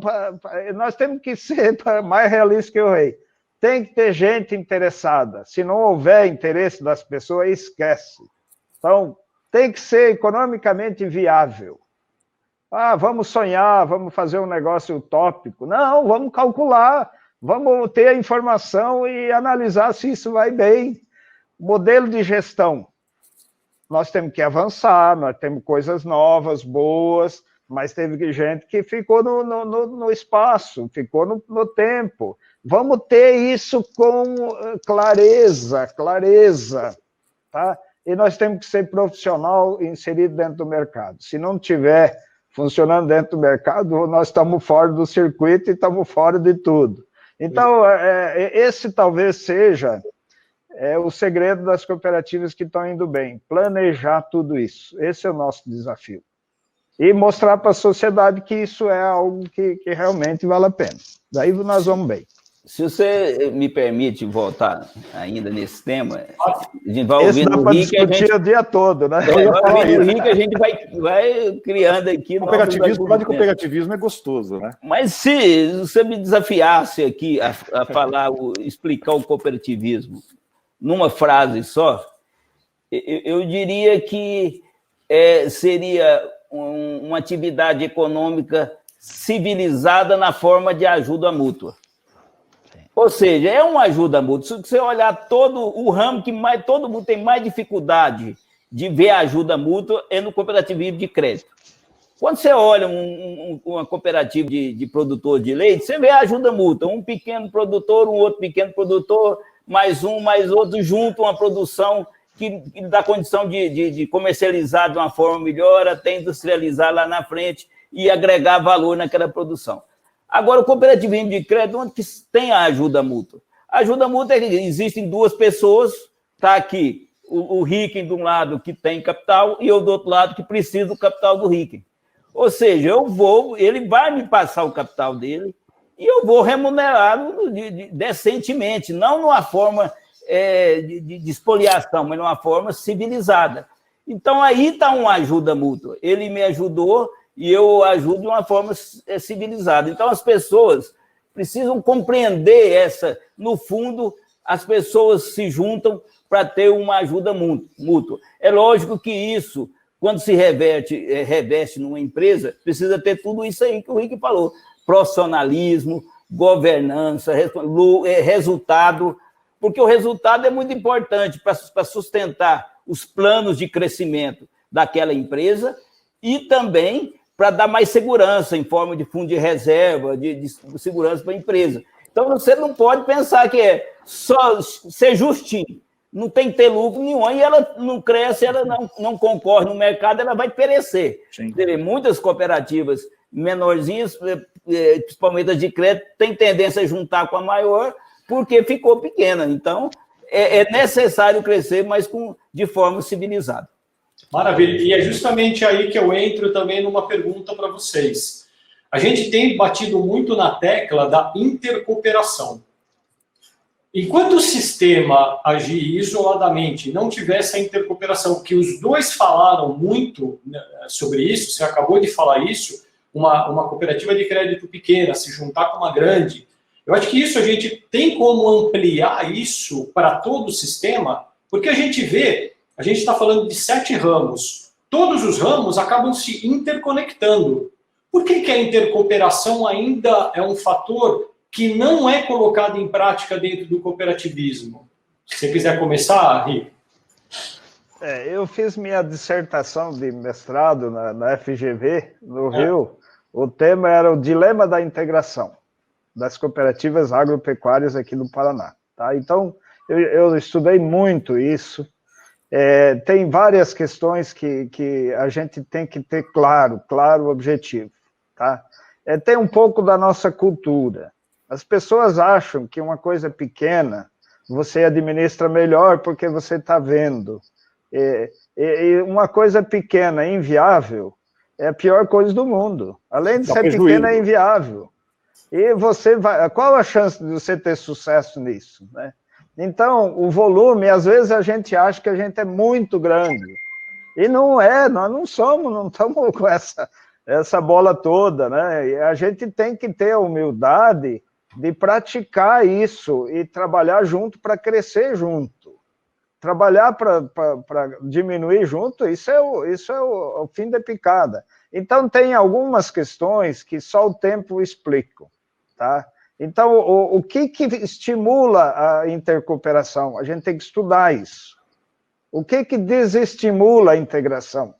nós temos que ser mais realistas que o rei. Tem que ter gente interessada. Se não houver interesse das pessoas, esquece. Então, tem que ser economicamente viável. Vamos sonhar, vamos fazer um negócio utópico. Não, vamos calcular, vamos ter a informação e analisar se isso vai bem. Modelo de gestão. Nós temos que avançar, nós temos coisas novas, boas, mas teve gente que ficou no espaço, ficou no tempo. Vamos ter isso com clareza, tá? E nós temos que ser profissional inserido dentro do mercado. Se não tiver funcionando dentro do mercado, nós estamos fora do circuito e estamos fora de tudo. Então, esse talvez seja o segredo das cooperativas que estão indo bem, planejar tudo isso. Esse é o nosso desafio. E mostrar para a sociedade que isso é algo que realmente vale a pena. Daí nós vamos bem. Se você me permite voltar ainda nesse tema, a gente vai ouvindo o Rick, o dia todo, né? Vai ouvindo o Rick, a gente vai criando aqui... Cooperativismo, falar de cooperativismo é gostoso, né? Mas se você me desafiasse aqui a falar, explicar o cooperativismo numa frase só, eu diria que seria uma atividade econômica civilizada na forma de ajuda mútua. Ou seja, é uma ajuda mútua. Se você olhar todo o ramo que todo mundo tem mais dificuldade de ver a ajuda mútua é no cooperativismo de crédito. Quando você olha uma cooperativa de produtor de leite, você vê a ajuda mútua. Um pequeno produtor, um outro pequeno produtor, mais outro, junto uma produção que dá condição de comercializar de uma forma melhor, até industrializar lá na frente e agregar valor naquela produção. Agora, o cooperativismo de crédito, onde que tem a ajuda mútua? A ajuda mútua é que existem 2 pessoas, está aqui o Rick de um lado que tem capital e eu do outro lado que preciso do capital do Rick. Ou seja, ele vai me passar o capital dele e eu vou remunerá-lo decentemente, não numa forma de espoliação, mas numa forma civilizada. Então, aí está uma ajuda mútua. Ele me ajudou e eu ajudo de uma forma civilizada. Então, as pessoas precisam compreender no fundo, as pessoas se juntam para ter uma ajuda mútua. É lógico que isso, quando se reveste numa empresa, precisa ter tudo isso aí que o Rick falou, profissionalismo, governança, resultado, porque o resultado é muito importante para sustentar os planos de crescimento daquela empresa e também para dar mais segurança em forma de fundo de reserva, de segurança para a empresa. Então, você não pode pensar que é só ser justinho. Não tem que ter lucro nenhum, e ela não cresce, ela não concorre no mercado, ela vai perecer. Muitas cooperativas menorzinhas, principalmente as de crédito, têm tendência a juntar com a maior, porque ficou pequena. Então, é necessário crescer, mas de forma civilizada. Maravilha. E é justamente aí que eu entro também numa pergunta para vocês. A gente tem batido muito na tecla da intercooperação. Enquanto o sistema agir isoladamente, não tivesse a intercooperação, que os dois falaram muito sobre isso, você acabou de falar isso, uma cooperativa de crédito pequena se juntar com uma grande, eu acho que isso a gente tem como ampliar isso para todo o sistema, porque a gente está falando de 7 ramos, todos os ramos acabam se interconectando. Por que a intercooperação ainda é um fator que não é colocado em prática dentro do cooperativismo? Se você quiser começar, Rico. Eu fiz minha dissertação de mestrado na FGV, no Rio. O tema era o dilema da integração das cooperativas agropecuárias aqui no Paraná. Tá? Então, eu estudei muito isso. Tem várias questões que a gente tem que ter claro objetivo. Tá? Tem um pouco da nossa cultura. As pessoas acham que uma coisa pequena você administra melhor porque você está vendo. E uma coisa pequena, inviável, é a pior coisa do mundo. Além de ser pequena, é inviável. E qual a chance de você ter sucesso nisso? Né? Então, o volume, às vezes a gente acha que a gente é muito grande. E não é, nós não estamos com essa bola toda. Né? E a gente tem que ter a humildade de praticar isso e trabalhar junto para crescer junto. Trabalhar para diminuir junto, isso é o fim da picada. Então, tem algumas questões que só o tempo explica. Tá? Então, o que estimula a intercooperação? A gente tem que estudar isso. O que desestimula a integração?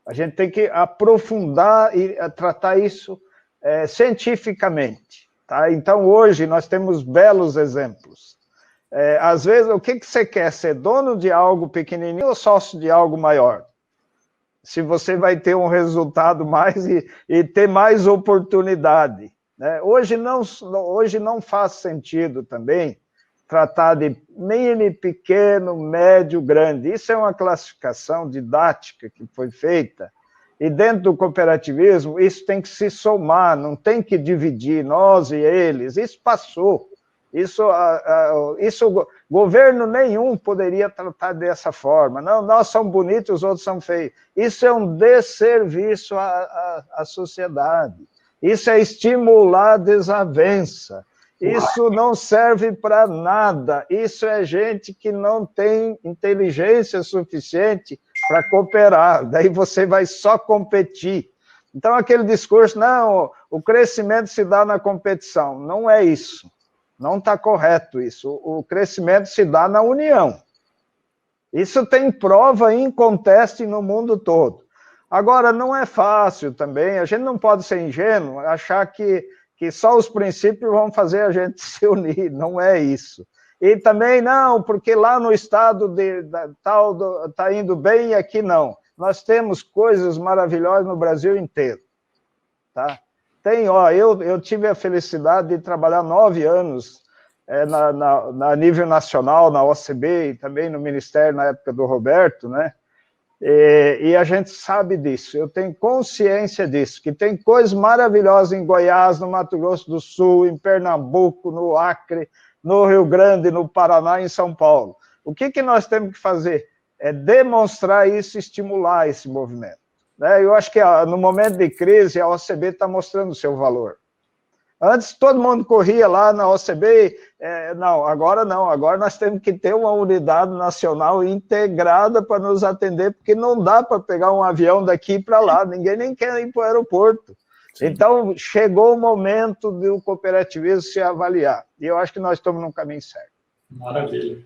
A gente tem que aprofundar e tratar isso cientificamente. Tá? Então, hoje, nós temos belos exemplos. Às vezes, o que você quer? Ser dono de algo pequenininho ou sócio de algo maior? Se você vai ter um resultado mais e ter mais oportunidade. Né? Hoje não faz sentido também tratar de mini, pequeno, médio, grande. Isso é uma classificação didática que foi feita. E dentro do cooperativismo, isso tem que se somar, não tem que dividir nós e eles. Isso passou. Isso governo nenhum poderia tratar dessa forma. Não, nós somos bonitos, os outros são feios. Isso é um desserviço à sociedade. Isso é estimular a desavença. Isso não serve para nada. Isso é gente que não tem inteligência suficiente para cooperar. Daí você vai só competir. Então, aquele discurso, não, o crescimento se dá na competição. Não é isso. Não está correto isso. O crescimento se dá na união. Isso tem prova inconteste no mundo todo. Agora, não é fácil também, a gente não pode ser ingênuo, achar que só os princípios vão fazer a gente se unir, não é isso. E também não, porque lá no estado tal está indo bem e aqui não. Nós temos coisas maravilhosas no Brasil inteiro. Tá? Eu tive a felicidade de trabalhar 9 anos a nível nacional, na OCB e também no Ministério na época do Roberto, né? E a gente sabe disso, eu tenho consciência disso, que tem coisas maravilhosas em Goiás, no Mato Grosso do Sul, em Pernambuco, no Acre, no Rio Grande, no Paraná e em São Paulo. O que nós temos que fazer? É demonstrar isso, estimular esse movimento. Eu acho que no momento de crise, a OCB está mostrando o seu valor. Antes todo mundo corria lá na OCB, agora nós temos que ter uma unidade nacional integrada para nos atender, porque não dá para pegar um avião daqui para lá, ninguém nem quer ir para o aeroporto. Sim. Então, chegou o momento do cooperativismo se avaliar, e eu acho que nós estamos no caminho certo. Maravilha.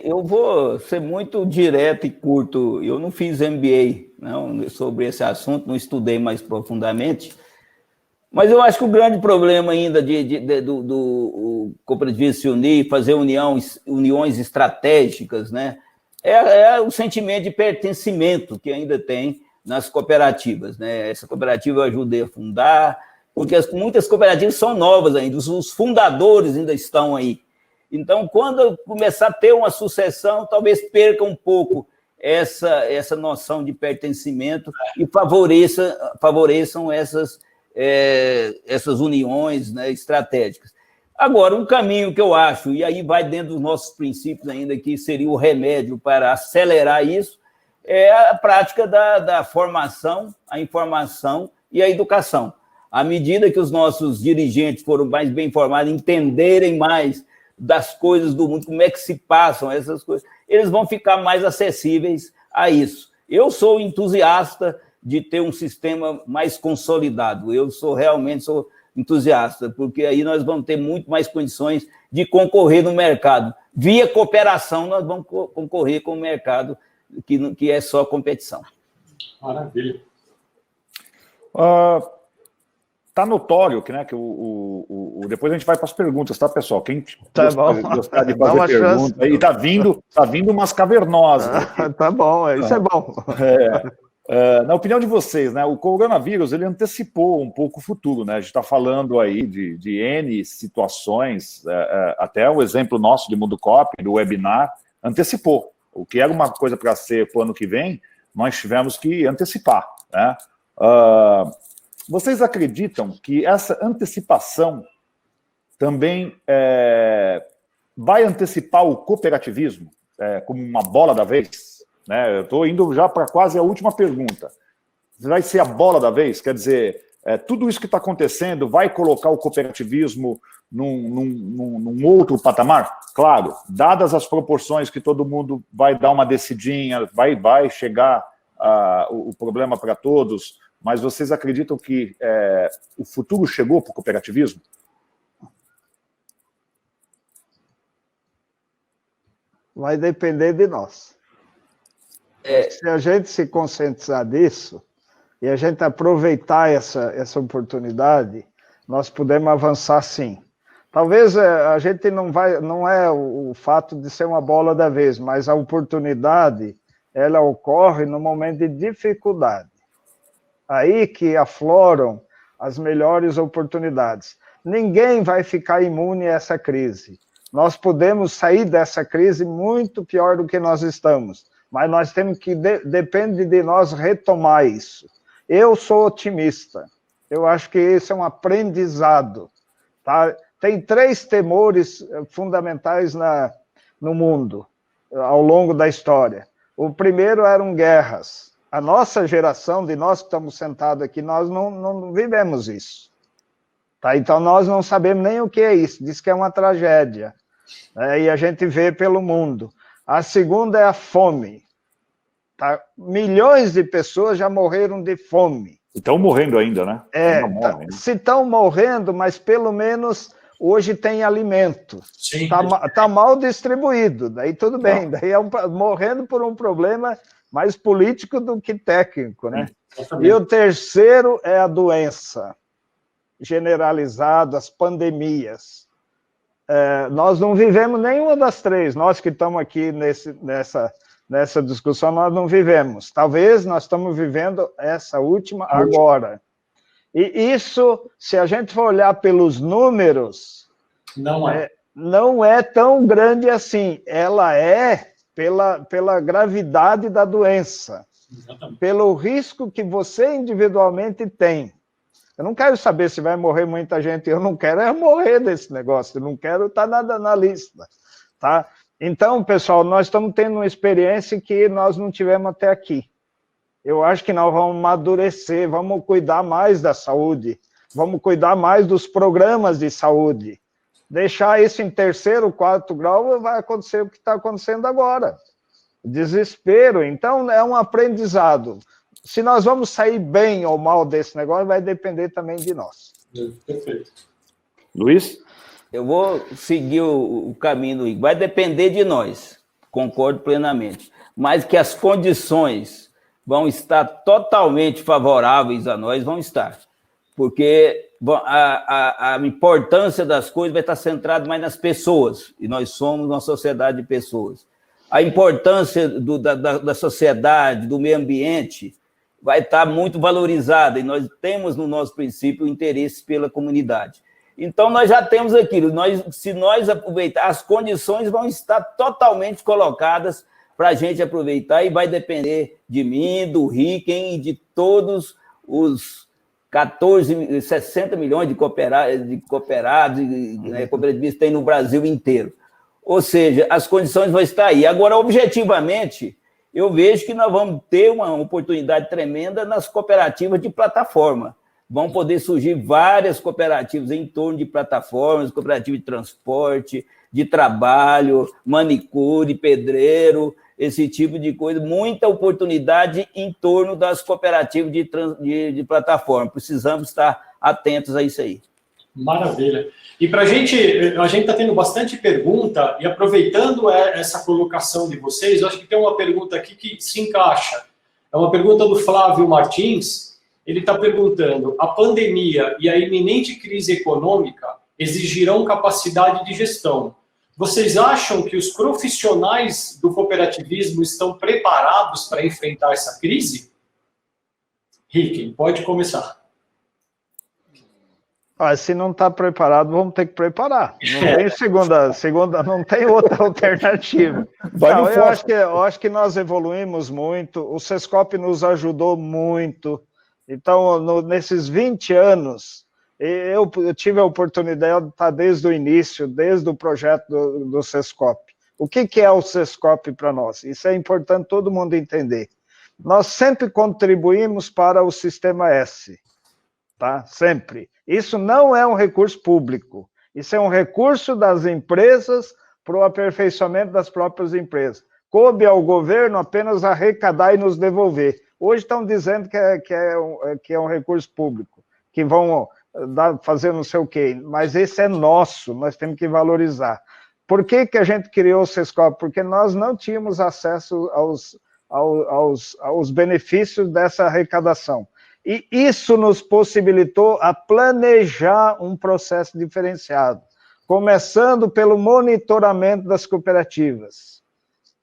Eu vou ser muito direto e curto. Eu não fiz MBA não, sobre esse assunto, não estudei mais profundamente, mas eu acho que o grande problema ainda do cooperativismo se unir, fazer uniões estratégicas, né, é o sentimento de pertencimento que ainda tem nas cooperativas, né? Essa cooperativa eu ajudei a fundar, porque muitas cooperativas são novas ainda, os fundadores ainda estão aí. Então, quando começar a ter uma sucessão, talvez perca um pouco essa noção de pertencimento e favoreçam essas uniões, né, estratégicas. Agora, um caminho que eu acho, e aí vai dentro dos nossos princípios ainda, que seria o remédio para acelerar isso, é a prática da formação, a informação e a educação. À medida que os nossos dirigentes foram mais bem informados, entenderem mais das coisas do mundo, como é que se passam essas coisas, eles vão ficar mais acessíveis a isso. Eu sou entusiasta de ter um sistema mais consolidado, eu realmente sou entusiasta, porque aí nós vamos ter muito mais condições de concorrer no mercado. Via cooperação, nós vamos concorrer com o mercado, que é só competição. Maravilha. Tá notório que, né, que depois a gente vai para as perguntas, tá, pessoal? Quem gostar de fazer pergunta aí, tá vindo umas cavernosas. Tá bom, isso é bom. Na opinião de vocês, né, o coronavírus ele antecipou um pouco o futuro, né? A gente está falando aí de N situações, até o exemplo nosso de Mundo Cop, do webinar, antecipou. O que era uma coisa para ser para o ano que vem, nós tivemos que antecipar, né? Vocês acreditam que essa antecipação também vai antecipar o cooperativismo como uma bola da vez? Né? Eu estou indo já para quase a última pergunta. Vai ser a bola da vez? Quer dizer, tudo isso que está acontecendo vai colocar o cooperativismo num outro patamar? Claro, dadas as proporções que todo mundo vai dar uma descidinha, vai chegar o problema para todos, mas vocês acreditam que o futuro chegou para o cooperativismo? Vai depender de nós. Se a gente se conscientizar disso e a gente aproveitar essa oportunidade, nós podemos avançar sim. Talvez a gente não é o fato de ser uma bola da vez, mas a oportunidade, ela ocorre no momento de dificuldade. Aí que afloram as melhores oportunidades. Ninguém vai ficar imune a essa crise. Nós podemos sair dessa crise muito pior do que nós estamos, mas nós temos que, depende de nós retomar isso. Eu sou otimista. Eu acho que esse é um aprendizado. Tá? Tem 3 temores fundamentais no mundo, ao longo da história. O primeiro eram guerras. A nossa geração, de nós que estamos sentados aqui, nós não vivemos isso. Tá? Então, nós não sabemos nem o que é isso. Diz que é uma tragédia. E a gente vê pelo mundo. A segunda é a fome. Tá? Milhões de pessoas já morreram de fome. E estão morrendo ainda, né? Se estão morrendo, mas pelo menos hoje tem alimento. Está mal distribuído, daí tudo bem. Daí morrendo por um problema mais político do que técnico, né? E o terceiro é a doença generalizada, as pandemias. Nós não vivemos nenhuma das 3, nós que estamos aqui nessa discussão, nós não vivemos. Talvez nós estamos vivendo essa última agora. E isso, se a gente for olhar pelos números, não é tão grande assim. Ela é pela gravidade da doença, pelo risco que você individualmente tem. Eu não quero saber se vai morrer muita gente, eu não quero morrer desse negócio, eu não quero estar nada na lista, tá? Então, pessoal, nós estamos tendo uma experiência que nós não tivemos até aqui. Eu acho que nós vamos amadurecer, vamos cuidar mais da saúde, vamos cuidar mais dos programas de saúde. Deixar isso em 3º, 4º grau, vai acontecer o que está acontecendo agora. Desespero. Então, é um aprendizado. Se nós vamos sair bem ou mal desse negócio, vai depender também de nós. Perfeito. Luiz? Eu vou seguir o caminho, vai depender de nós. concordo plenamente. Mas que as condições vão estar totalmente favoráveis a nós, vão estar. Porque a importância das coisas vai estar centrada mais nas pessoas, e nós somos uma sociedade de pessoas. A importância da sociedade, do meio ambiente, vai estar muito valorizada, e nós temos no nosso princípio o interesse pela comunidade. Então, nós já temos aquilo, se nós aproveitar, as condições vão estar totalmente colocadas para a gente aproveitar, e vai depender de mim, do Ricken e de todos os 60 milhões de cooperados e cooperativistas tem no Brasil inteiro. Ou seja, as condições vão estar aí. Agora, objetivamente, eu vejo que nós vamos ter uma oportunidade tremenda nas cooperativas de plataforma. Vão poder surgir várias cooperativas em torno de plataformas, cooperativas de transporte, de trabalho, manicure, pedreiro, esse tipo de coisa, muita oportunidade em torno das cooperativas de plataforma. Precisamos estar atentos a isso aí. Maravilha. E para a gente está tendo bastante pergunta, e aproveitando essa colocação de vocês, eu acho que tem uma pergunta aqui que se encaixa. É uma pergunta do Flávio Martins. Ele está perguntando: a pandemia e a iminente crise econômica exigirão capacidade de gestão. Vocês acham que os profissionais do cooperativismo estão preparados para enfrentar essa crise? Ricken, pode começar. Se não está preparado, vamos ter que preparar. Não tem segunda, não tem outra alternativa. Não, eu acho que nós evoluímos muito, o Sescop nos ajudou muito. Então, nesses 20 anos, eu tive a oportunidade de estar desde o início, desde o projeto do Sescop. O que é o Sescop para nós? Isso é importante todo mundo entender. Nós sempre contribuímos para o Sistema S, tá? Sempre. Isso não é um recurso público, isso é um recurso das empresas para o aperfeiçoamento das próprias empresas. Coube ao governo apenas arrecadar e nos devolver. Hoje estão dizendo que é um recurso público, que vão fazer não sei o quê, mas esse é nosso, nós temos que valorizar. Por que a gente criou o Sescop? Porque nós não tínhamos acesso aos benefícios dessa arrecadação. E isso nos possibilitou a planejar um processo diferenciado, começando pelo monitoramento das cooperativas.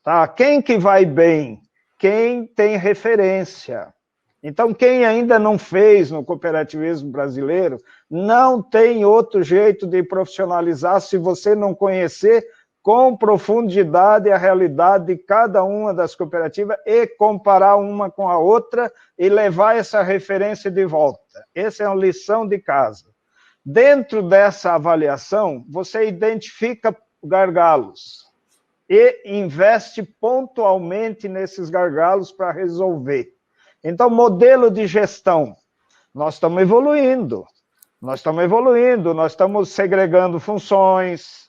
Tá? Quem que vai bem? Quem tem referência. Então, quem ainda não fez no cooperativismo brasileiro, não tem outro jeito de profissionalizar se você não conhecer com profundidade a realidade de cada uma das cooperativas e comparar uma com a outra e levar essa referência de volta. Essa é uma lição de casa. Dentro dessa avaliação, você identifica gargalos e investe pontualmente nesses gargalos para resolver. Então, modelo de gestão, nós estamos evoluindo, nós estamos segregando funções,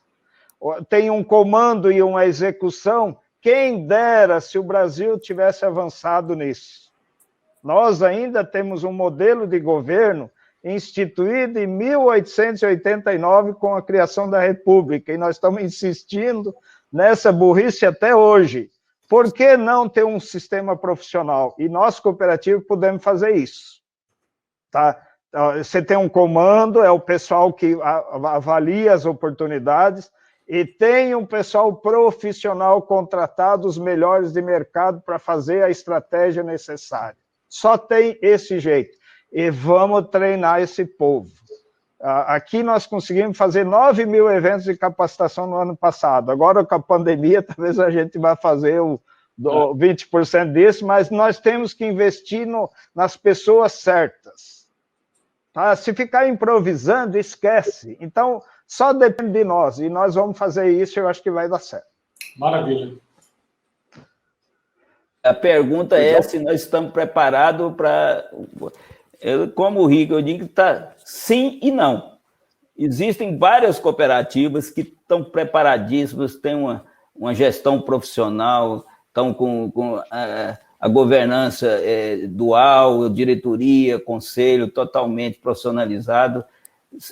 tem um comando e uma execução, quem dera se o Brasil tivesse avançado nisso. Nós ainda temos um modelo de governo instituído em 1889 com a criação da República, e nós estamos insistindo nessa burrice até hoje. Por que não ter um sistema profissional? E nós, cooperativos, podemos fazer isso. Tá? Você tem um comando, é o pessoal que avalia as oportunidades, e tem um pessoal profissional contratado, os melhores de mercado, para fazer a estratégia necessária. Só tem esse jeito. E vamos treinar esse povo. Aqui nós conseguimos fazer 9 mil eventos de capacitação no ano passado. Agora, com a pandemia, talvez a gente vá fazer 20% disso, mas nós temos que investir nas pessoas certas. Tá? Se ficar improvisando, esquece. Então, só depende de nós, e nós vamos fazer isso, eu acho que vai dar certo. Maravilha. A pergunta é se nós estamos preparados para... Como o Rico, eu digo que está sim e não. Existem várias cooperativas que estão preparadíssimas, têm uma gestão profissional, estão com a governança dual, diretoria, conselho totalmente profissionalizado.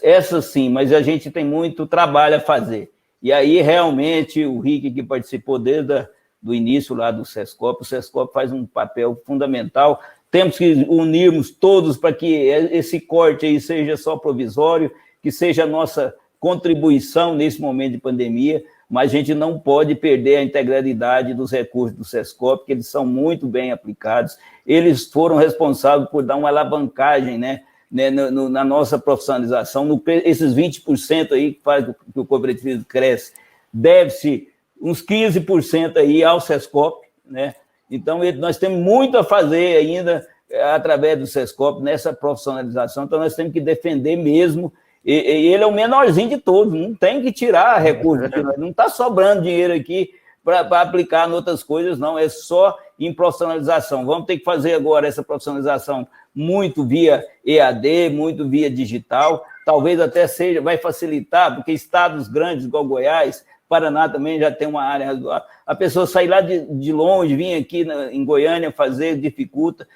Essa sim, mas a gente tem muito trabalho a fazer. E aí, realmente, o Rick, que participou desde do início lá do SESCOP. O SESCOP faz um papel fundamental. Temos que unirmos todos para que esse corte aí seja só provisório, que seja a nossa contribuição nesse momento de pandemia, mas a gente não pode perder a integralidade dos recursos do SESCOP, porque eles são muito bem aplicados. Eles foram responsáveis por dar uma alavancagem, né, na nossa profissionalização. Esses 20% aí que faz que o cooperativismo cresce, deve-se uns 15% aí ao SESCOP, né? Então, nós temos muito a fazer ainda através do SESCOP nessa profissionalização, então nós temos que defender mesmo. Ele é o menorzinho de todos, não tem que tirar recursos, não está sobrando dinheiro aqui para aplicar em outras coisas, não, é só em profissionalização. Vamos ter que fazer agora essa profissionalização muito via EAD, muito via digital, talvez até vai facilitar, porque estados grandes, igual Goiás, Paraná também já tem uma área razoável, a pessoa sair lá de longe, vir aqui em Goiânia fazer, dificulta.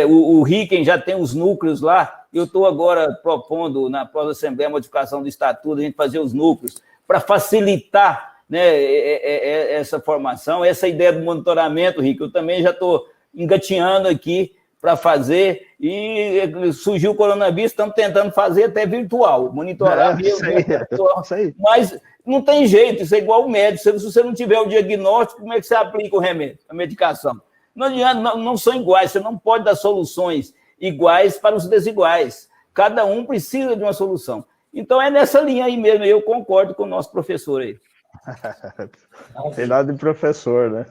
O RICEM já tem os núcleos lá. Eu estou agora propondo na próxima Assembleia a modificação do Estatuto, a gente fazer os núcleos para facilitar, né, essa formação, essa ideia do monitoramento, Rick, eu também já estou engatinhando aqui para fazer, e surgiu o coronavírus, estamos tentando fazer até virtual, monitorar virtual, mas não tem jeito, isso é igual o médico, se você não tiver o diagnóstico, como é que você aplica o remédio, a medicação? Não adianta, não são iguais, você não pode dar soluções iguais para os desiguais. Cada um precisa de uma solução. Então, é nessa linha aí mesmo, eu concordo com o nosso professor aí. Tem nada de professor, né?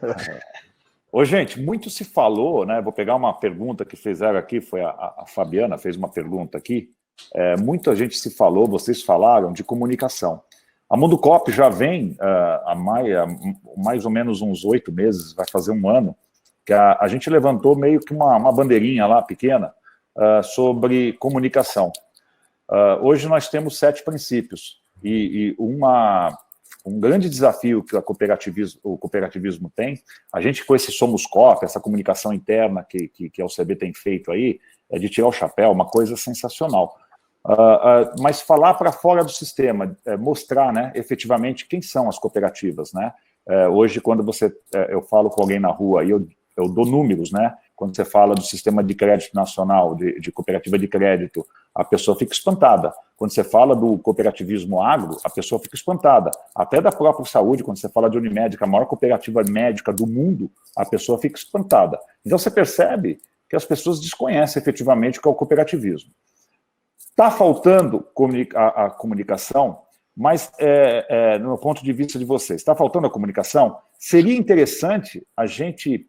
Ô, gente, muito se falou, né? Vou pegar uma pergunta que fizeram aqui, foi a Fabiana fez uma pergunta aqui. Muita gente se falou, vocês falaram de comunicação. A Mundocop já vem há mais ou menos uns 8 meses, vai fazer um ano, que a gente levantou meio que uma bandeirinha lá, pequena, sobre comunicação. Hoje nós temos 7 princípios, e um grande desafio que o cooperativismo tem, a gente com esse Somos Coop, essa comunicação interna que a UCB tem feito aí, é de tirar o chapéu, uma coisa sensacional. Mas falar para fora do sistema, mostrar, né, efetivamente quem são as cooperativas, né? Hoje, quando eu falo com alguém na rua e eu dou números, né? Quando você fala do sistema de crédito nacional, de cooperativa de crédito, a pessoa fica espantada. Quando você fala do cooperativismo agro, a pessoa fica espantada. Até da própria saúde, quando você fala de Unimed, que é a maior cooperativa médica do mundo, a pessoa fica espantada. Então você percebe que as pessoas desconhecem efetivamente o que é o cooperativismo. Está faltando a comunicação, mas, no ponto de vista de vocês, está faltando a comunicação? Seria interessante a gente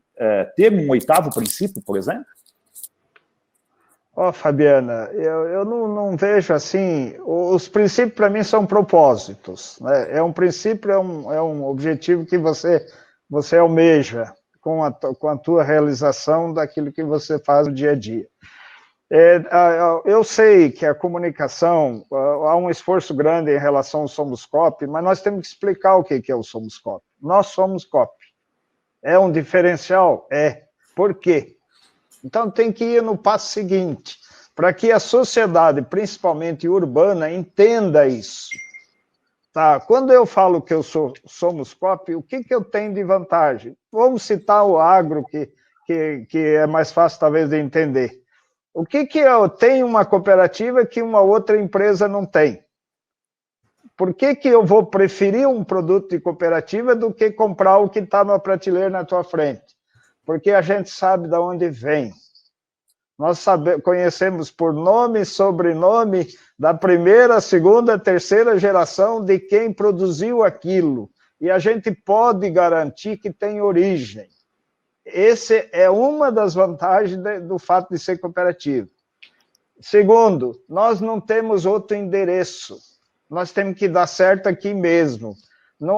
ter um 8º princípio, por exemplo? Fabiana, eu não vejo assim, os princípios para mim são propósitos, né? É um princípio, é um objetivo que você almeja com a tua realização daquilo que você faz no dia a dia. Eu sei que a comunicação, há um esforço grande em relação ao Somos Coop, mas nós temos que explicar o que é o Somos Coop. Nós somos Coop. É um diferencial? Por quê? Então, tem que ir no passo seguinte, para que a sociedade, principalmente urbana, entenda isso. Tá? Quando eu falo que eu Somos Coop, o que eu tenho de vantagem? Vamos citar o agro, que é mais fácil, talvez, de entender. O que eu tenho uma cooperativa que uma outra empresa não tem? Por que eu vou preferir um produto de cooperativa do que comprar o que está na prateleira na tua frente? Porque a gente sabe de onde vem. Nós conhecemos por nome e sobrenome da primeira, segunda, terceira geração de quem produziu aquilo. E a gente pode garantir que tem origem. Essa é uma das vantagens do fato de ser cooperativa. Segundo, nós não temos outro endereço. Nós temos que dar certo aqui mesmo.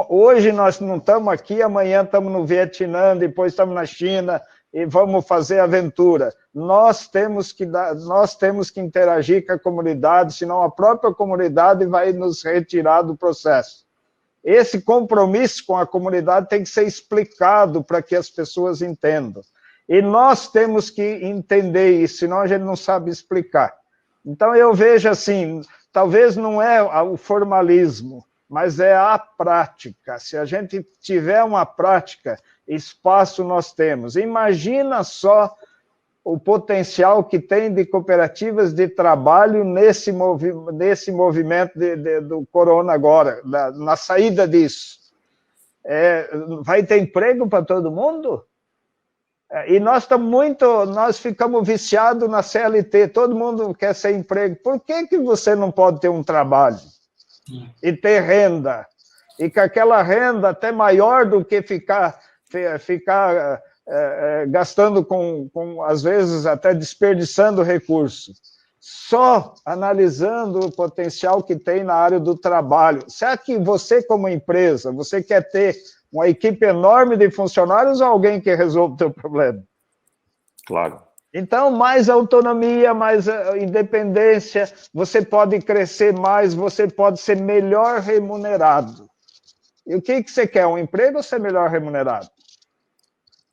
Hoje nós não estamos aqui, amanhã estamos no Vietnã, depois estamos na China e vamos fazer aventura. Nós temos que interagir com a comunidade, senão a própria comunidade vai nos retirar do processo. Esse compromisso com a comunidade tem que ser explicado para que as pessoas entendam. E nós temos que entender isso, senão a gente não sabe explicar. Então eu vejo assim, talvez não é o formalismo, mas é a prática. Se a gente tiver uma prática, espaço nós temos. Imagina só o potencial que tem de cooperativas de trabalho nesse movimento do corona agora, na saída disso. Vai ter emprego para todo mundo? E nós ficamos viciados na CLT, todo mundo quer ser emprego. Por que você não pode ter um trabalho e ter renda? E com aquela renda até maior do que ficar gastando às vezes, até desperdiçando recursos. Só analisando o potencial que tem na área do trabalho. Será que você, como empresa, você quer ter uma equipe enorme de funcionários ou alguém que resolva o teu problema? Claro. Então, mais autonomia, mais independência, você pode crescer mais, você pode ser melhor remunerado. E o que você quer? Um emprego ou ser melhor remunerado?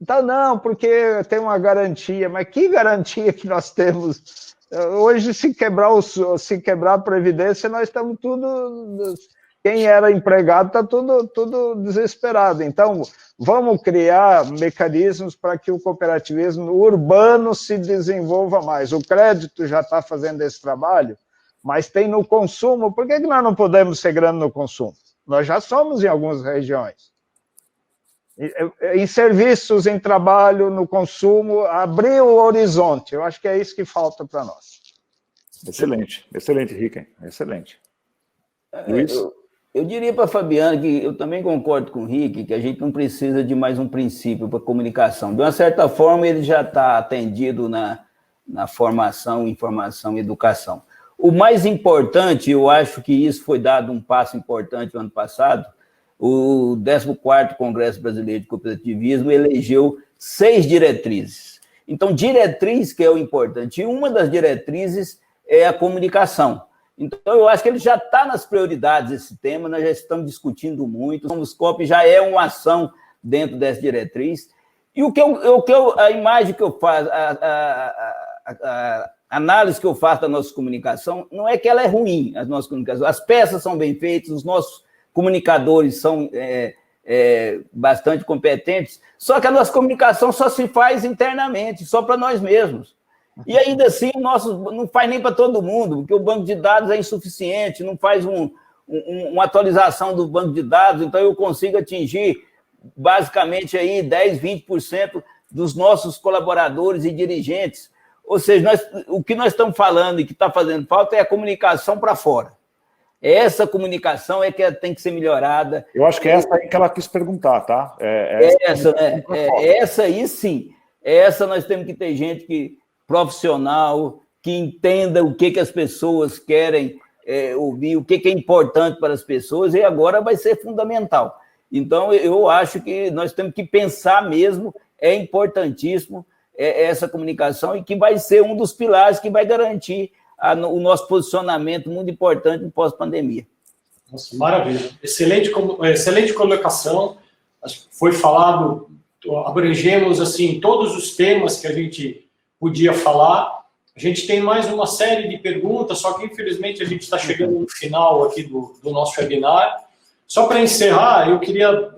Então, não, porque tem uma garantia. Mas que garantia que nós temos? Hoje, se quebrar a Previdência, nós estamos tudo... Quem era empregado está tudo desesperado. Então, vamos criar mecanismos para que o cooperativismo urbano se desenvolva mais. O crédito já está fazendo esse trabalho, mas tem no consumo. Por que nós não podemos ser grandes no consumo? Nós já somos em algumas regiões. Em serviços, em trabalho, no consumo, abrir o horizonte. Eu acho que é isso que falta para nós. Excelente, Ricken, excelente. Luiz? Eu diria para a Fabiana que eu também concordo com o Rick, que a gente não precisa de mais um princípio para comunicação. De uma certa forma, ele já está atendido na formação, informação e educação. O mais importante, eu acho que isso foi dado um passo importante no ano passado, o 14º Congresso Brasileiro de Cooperativismo elegeu 6 diretrizes. Então, diretriz que é o importante, e uma das diretrizes é a comunicação. Então, eu acho que ele já está nas prioridades esse tema, nós já estamos discutindo muito, o Somoscope já é uma ação dentro dessa diretriz, e a imagem que eu faço, a análise que eu faço da nossa comunicação, não é que ela é ruim, as nossas comunicações, as peças são bem feitas, os nossos comunicadores são bastante competentes, só que a nossa comunicação só se faz internamente, só para nós mesmos. E ainda assim, o nosso não faz nem para todo mundo, porque o banco de dados é insuficiente, não faz uma atualização do banco de dados, então eu consigo atingir basicamente aí 10, 20% dos nossos colaboradores e dirigentes. Ou seja, o que nós estamos falando e que está fazendo falta é a comunicação para fora. Essa comunicação é que tem que ser melhorada. Eu acho que é essa aí que ela quis perguntar, tá? Essa aí sim. Essa nós temos que ter gente profissional, que entenda o que as pessoas querem ouvir, o que é importante para as pessoas, e agora vai ser fundamental. Então, eu acho que nós temos que pensar mesmo, é importantíssimo essa comunicação, e que vai ser um dos pilares que vai garantir o nosso posicionamento muito importante no pós-pandemia. Nossa, maravilha. Excelente colocação. Foi falado, abrangemos assim, todos os temas que a gente podia falar. A gente tem mais uma série de perguntas, só que infelizmente a gente está chegando no final aqui do nosso webinar. Só para encerrar, eu queria,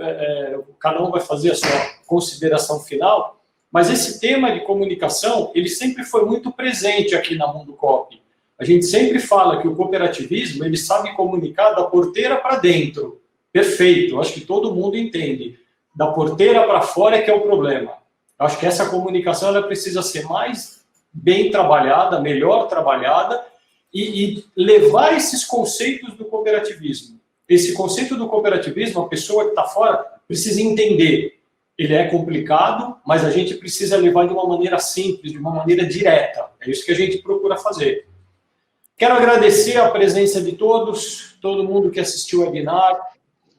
cada um vai fazer a sua consideração final, mas esse tema de comunicação, ele sempre foi muito presente aqui na Mundo Coop. A gente sempre fala que o cooperativismo, ele sabe comunicar da porteira para dentro. Perfeito, acho que todo mundo entende. Da porteira para fora é que é o problema. Acho que essa comunicação ela precisa ser mais bem trabalhada, melhor trabalhada, e levar esses conceitos do cooperativismo. Esse conceito do cooperativismo, a pessoa que está fora precisa entender. Ele é complicado, mas a gente precisa levar de uma maneira simples, de uma maneira direta. É isso que a gente procura fazer. Quero agradecer a presença de todos, todo mundo que assistiu o webinar.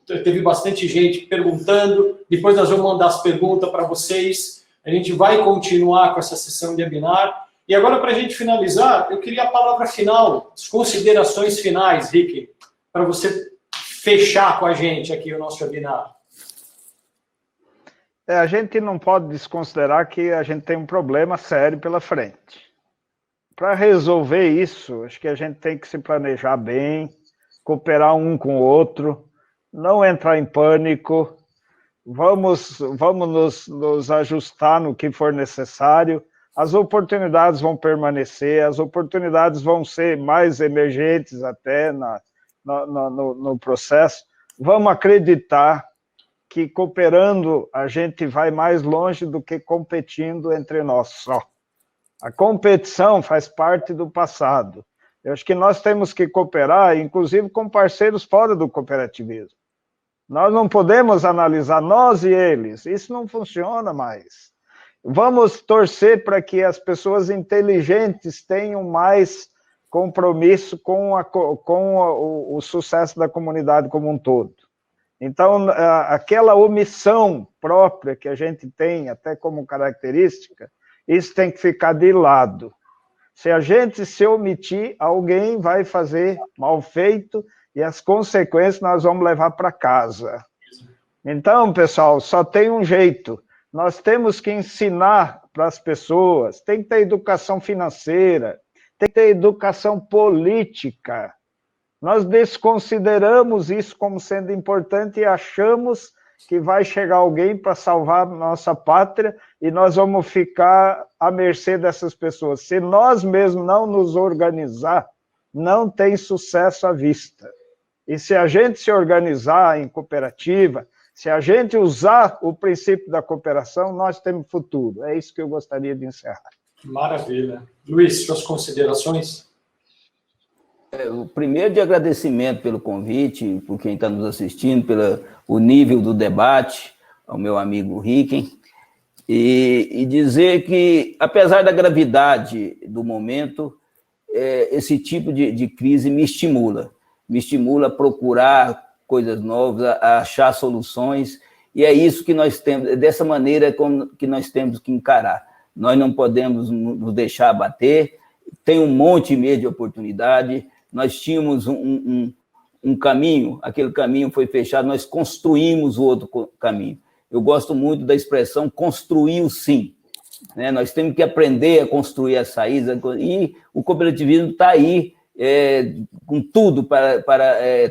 Teve bastante gente perguntando. Depois nós vamos mandar as perguntas para vocês. A gente vai continuar com essa sessão de webinar. E agora, para a gente finalizar, eu queria a palavra final, as considerações finais, Rick, para você fechar com a gente aqui o nosso webinar. A gente não pode desconsiderar que a gente tem um problema sério pela frente. Para resolver isso, acho que a gente tem que se planejar bem, cooperar um com o outro, não entrar em pânico, vamos nos ajustar no que for necessário, as oportunidades vão permanecer, as oportunidades vão ser mais emergentes até no processo. Vamos acreditar que cooperando a gente vai mais longe do que competindo entre nós só. A competição faz parte do passado. Eu acho que nós temos que cooperar, inclusive com parceiros fora do cooperativismo. Nós não podemos analisar nós e eles, isso não funciona mais. Vamos torcer para que as pessoas inteligentes tenham mais compromisso com o sucesso da comunidade como um todo. Então, aquela omissão própria que a gente tem, até como característica, isso tem que ficar de lado. Se a gente se omitir, alguém vai fazer mal feito e as consequências nós vamos levar para casa. Então, pessoal, só tem um jeito. Nós temos que ensinar para as pessoas, tem que ter educação financeira, tem que ter educação política. Nós desconsideramos isso como sendo importante e achamos que vai chegar alguém para salvar nossa pátria e nós vamos ficar à mercê dessas pessoas. Se nós mesmos não nos organizar, não tem sucesso à vista. E se a gente se organizar em cooperativa, se a gente usar o princípio da cooperação, nós temos futuro. É isso que eu gostaria de encerrar. Maravilha. Luiz, suas considerações? O primeiro de agradecimento pelo convite, por quem está nos assistindo, pelo o nível do debate, ao meu amigo Ricken, e dizer que, apesar da gravidade do momento, esse tipo de crise me estimula a procurar coisas novas, a achar soluções, e é isso que nós temos, dessa maneira que nós temos que encarar. Nós não podemos nos deixar abater, tem um monte e meio de oportunidade, nós tínhamos um caminho, aquele caminho foi fechado, nós construímos o outro caminho. Eu gosto muito da expressão construir o sim, né? Nós temos que aprender a construir as saídas, e o cooperativismo está aí com tudo para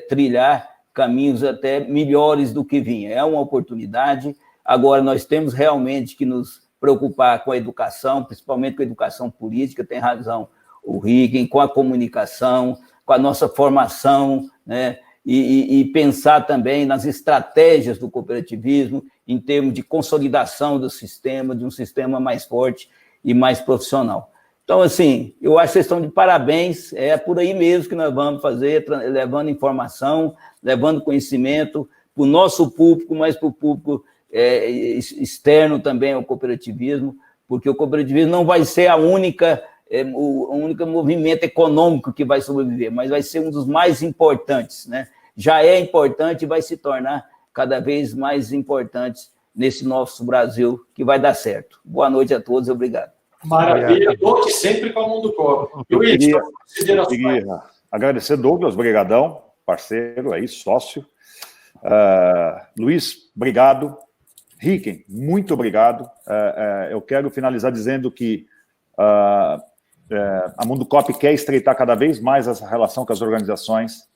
trilhar caminhos até melhores do que vinha. É uma oportunidade. Agora, nós temos realmente que nos preocupar com a educação, principalmente com a educação política, tem razão o Ricken, com a comunicação, com a nossa formação, né? E pensar também nas estratégias do cooperativismo em termos de consolidação do sistema, de um sistema mais forte e mais profissional. Então, assim, eu acho que vocês estão de parabéns, é por aí mesmo que nós vamos fazer, levando informação, levando conhecimento para o nosso público, mas para o público externo também ao cooperativismo, porque o cooperativismo não vai ser o único movimento econômico que vai sobreviver, mas vai ser um dos mais importantes, né? Já é importante e vai se tornar cada vez mais importante nesse nosso Brasil, que vai dar certo. Boa noite a todos, obrigado. Maravilha, Doug, sempre com a mão do copo. Luiz, agradecer, Douglas, brigadão, parceiro aí, sócio. Luiz, obrigado. Ricken, muito obrigado. Eu quero finalizar dizendo que a Mundo Coop quer estreitar cada vez mais essa relação com as organizações.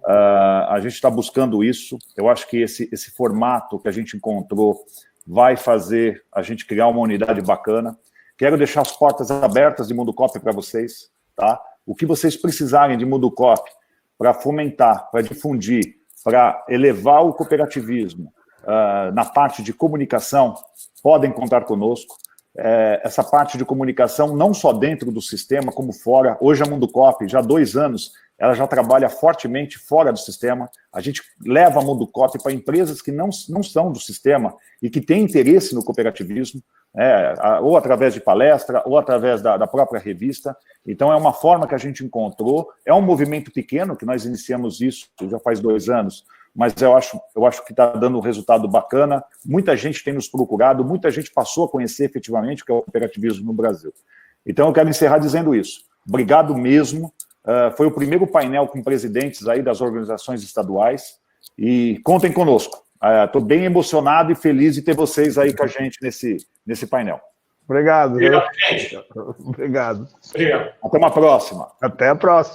A gente está buscando isso. Eu acho que esse formato que a gente encontrou vai fazer a gente criar uma unidade bacana. Quero deixar as portas abertas de Mundo Coop para vocês, tá? O que vocês precisarem de Mundo Coop para fomentar, para difundir, para elevar o cooperativismo na parte de comunicação, podem contar conosco. Essa parte de comunicação, não só dentro do sistema, como fora. Hoje a Mundo Coop, já há 2 anos, ela já trabalha fortemente fora do sistema. A gente leva a Mundo Coop para empresas que não são do sistema e que têm interesse no cooperativismo, ou através de palestra, ou através da própria revista. Então, é uma forma que a gente encontrou. É um movimento pequeno, que nós iniciamos isso já faz 2 anos, mas eu acho que está dando um resultado bacana. Muita gente tem nos procurado, muita gente passou a conhecer efetivamente o que é o cooperativismo no Brasil. Então, eu quero encerrar dizendo isso. Obrigado mesmo. Foi o primeiro painel com presidentes aí das organizações estaduais, e contem conosco. Estou bem emocionado e feliz de ter vocês aí com a gente nesse painel. Obrigado. Obrigado, gente. Obrigado. Obrigado. Até uma próxima. Até a próxima.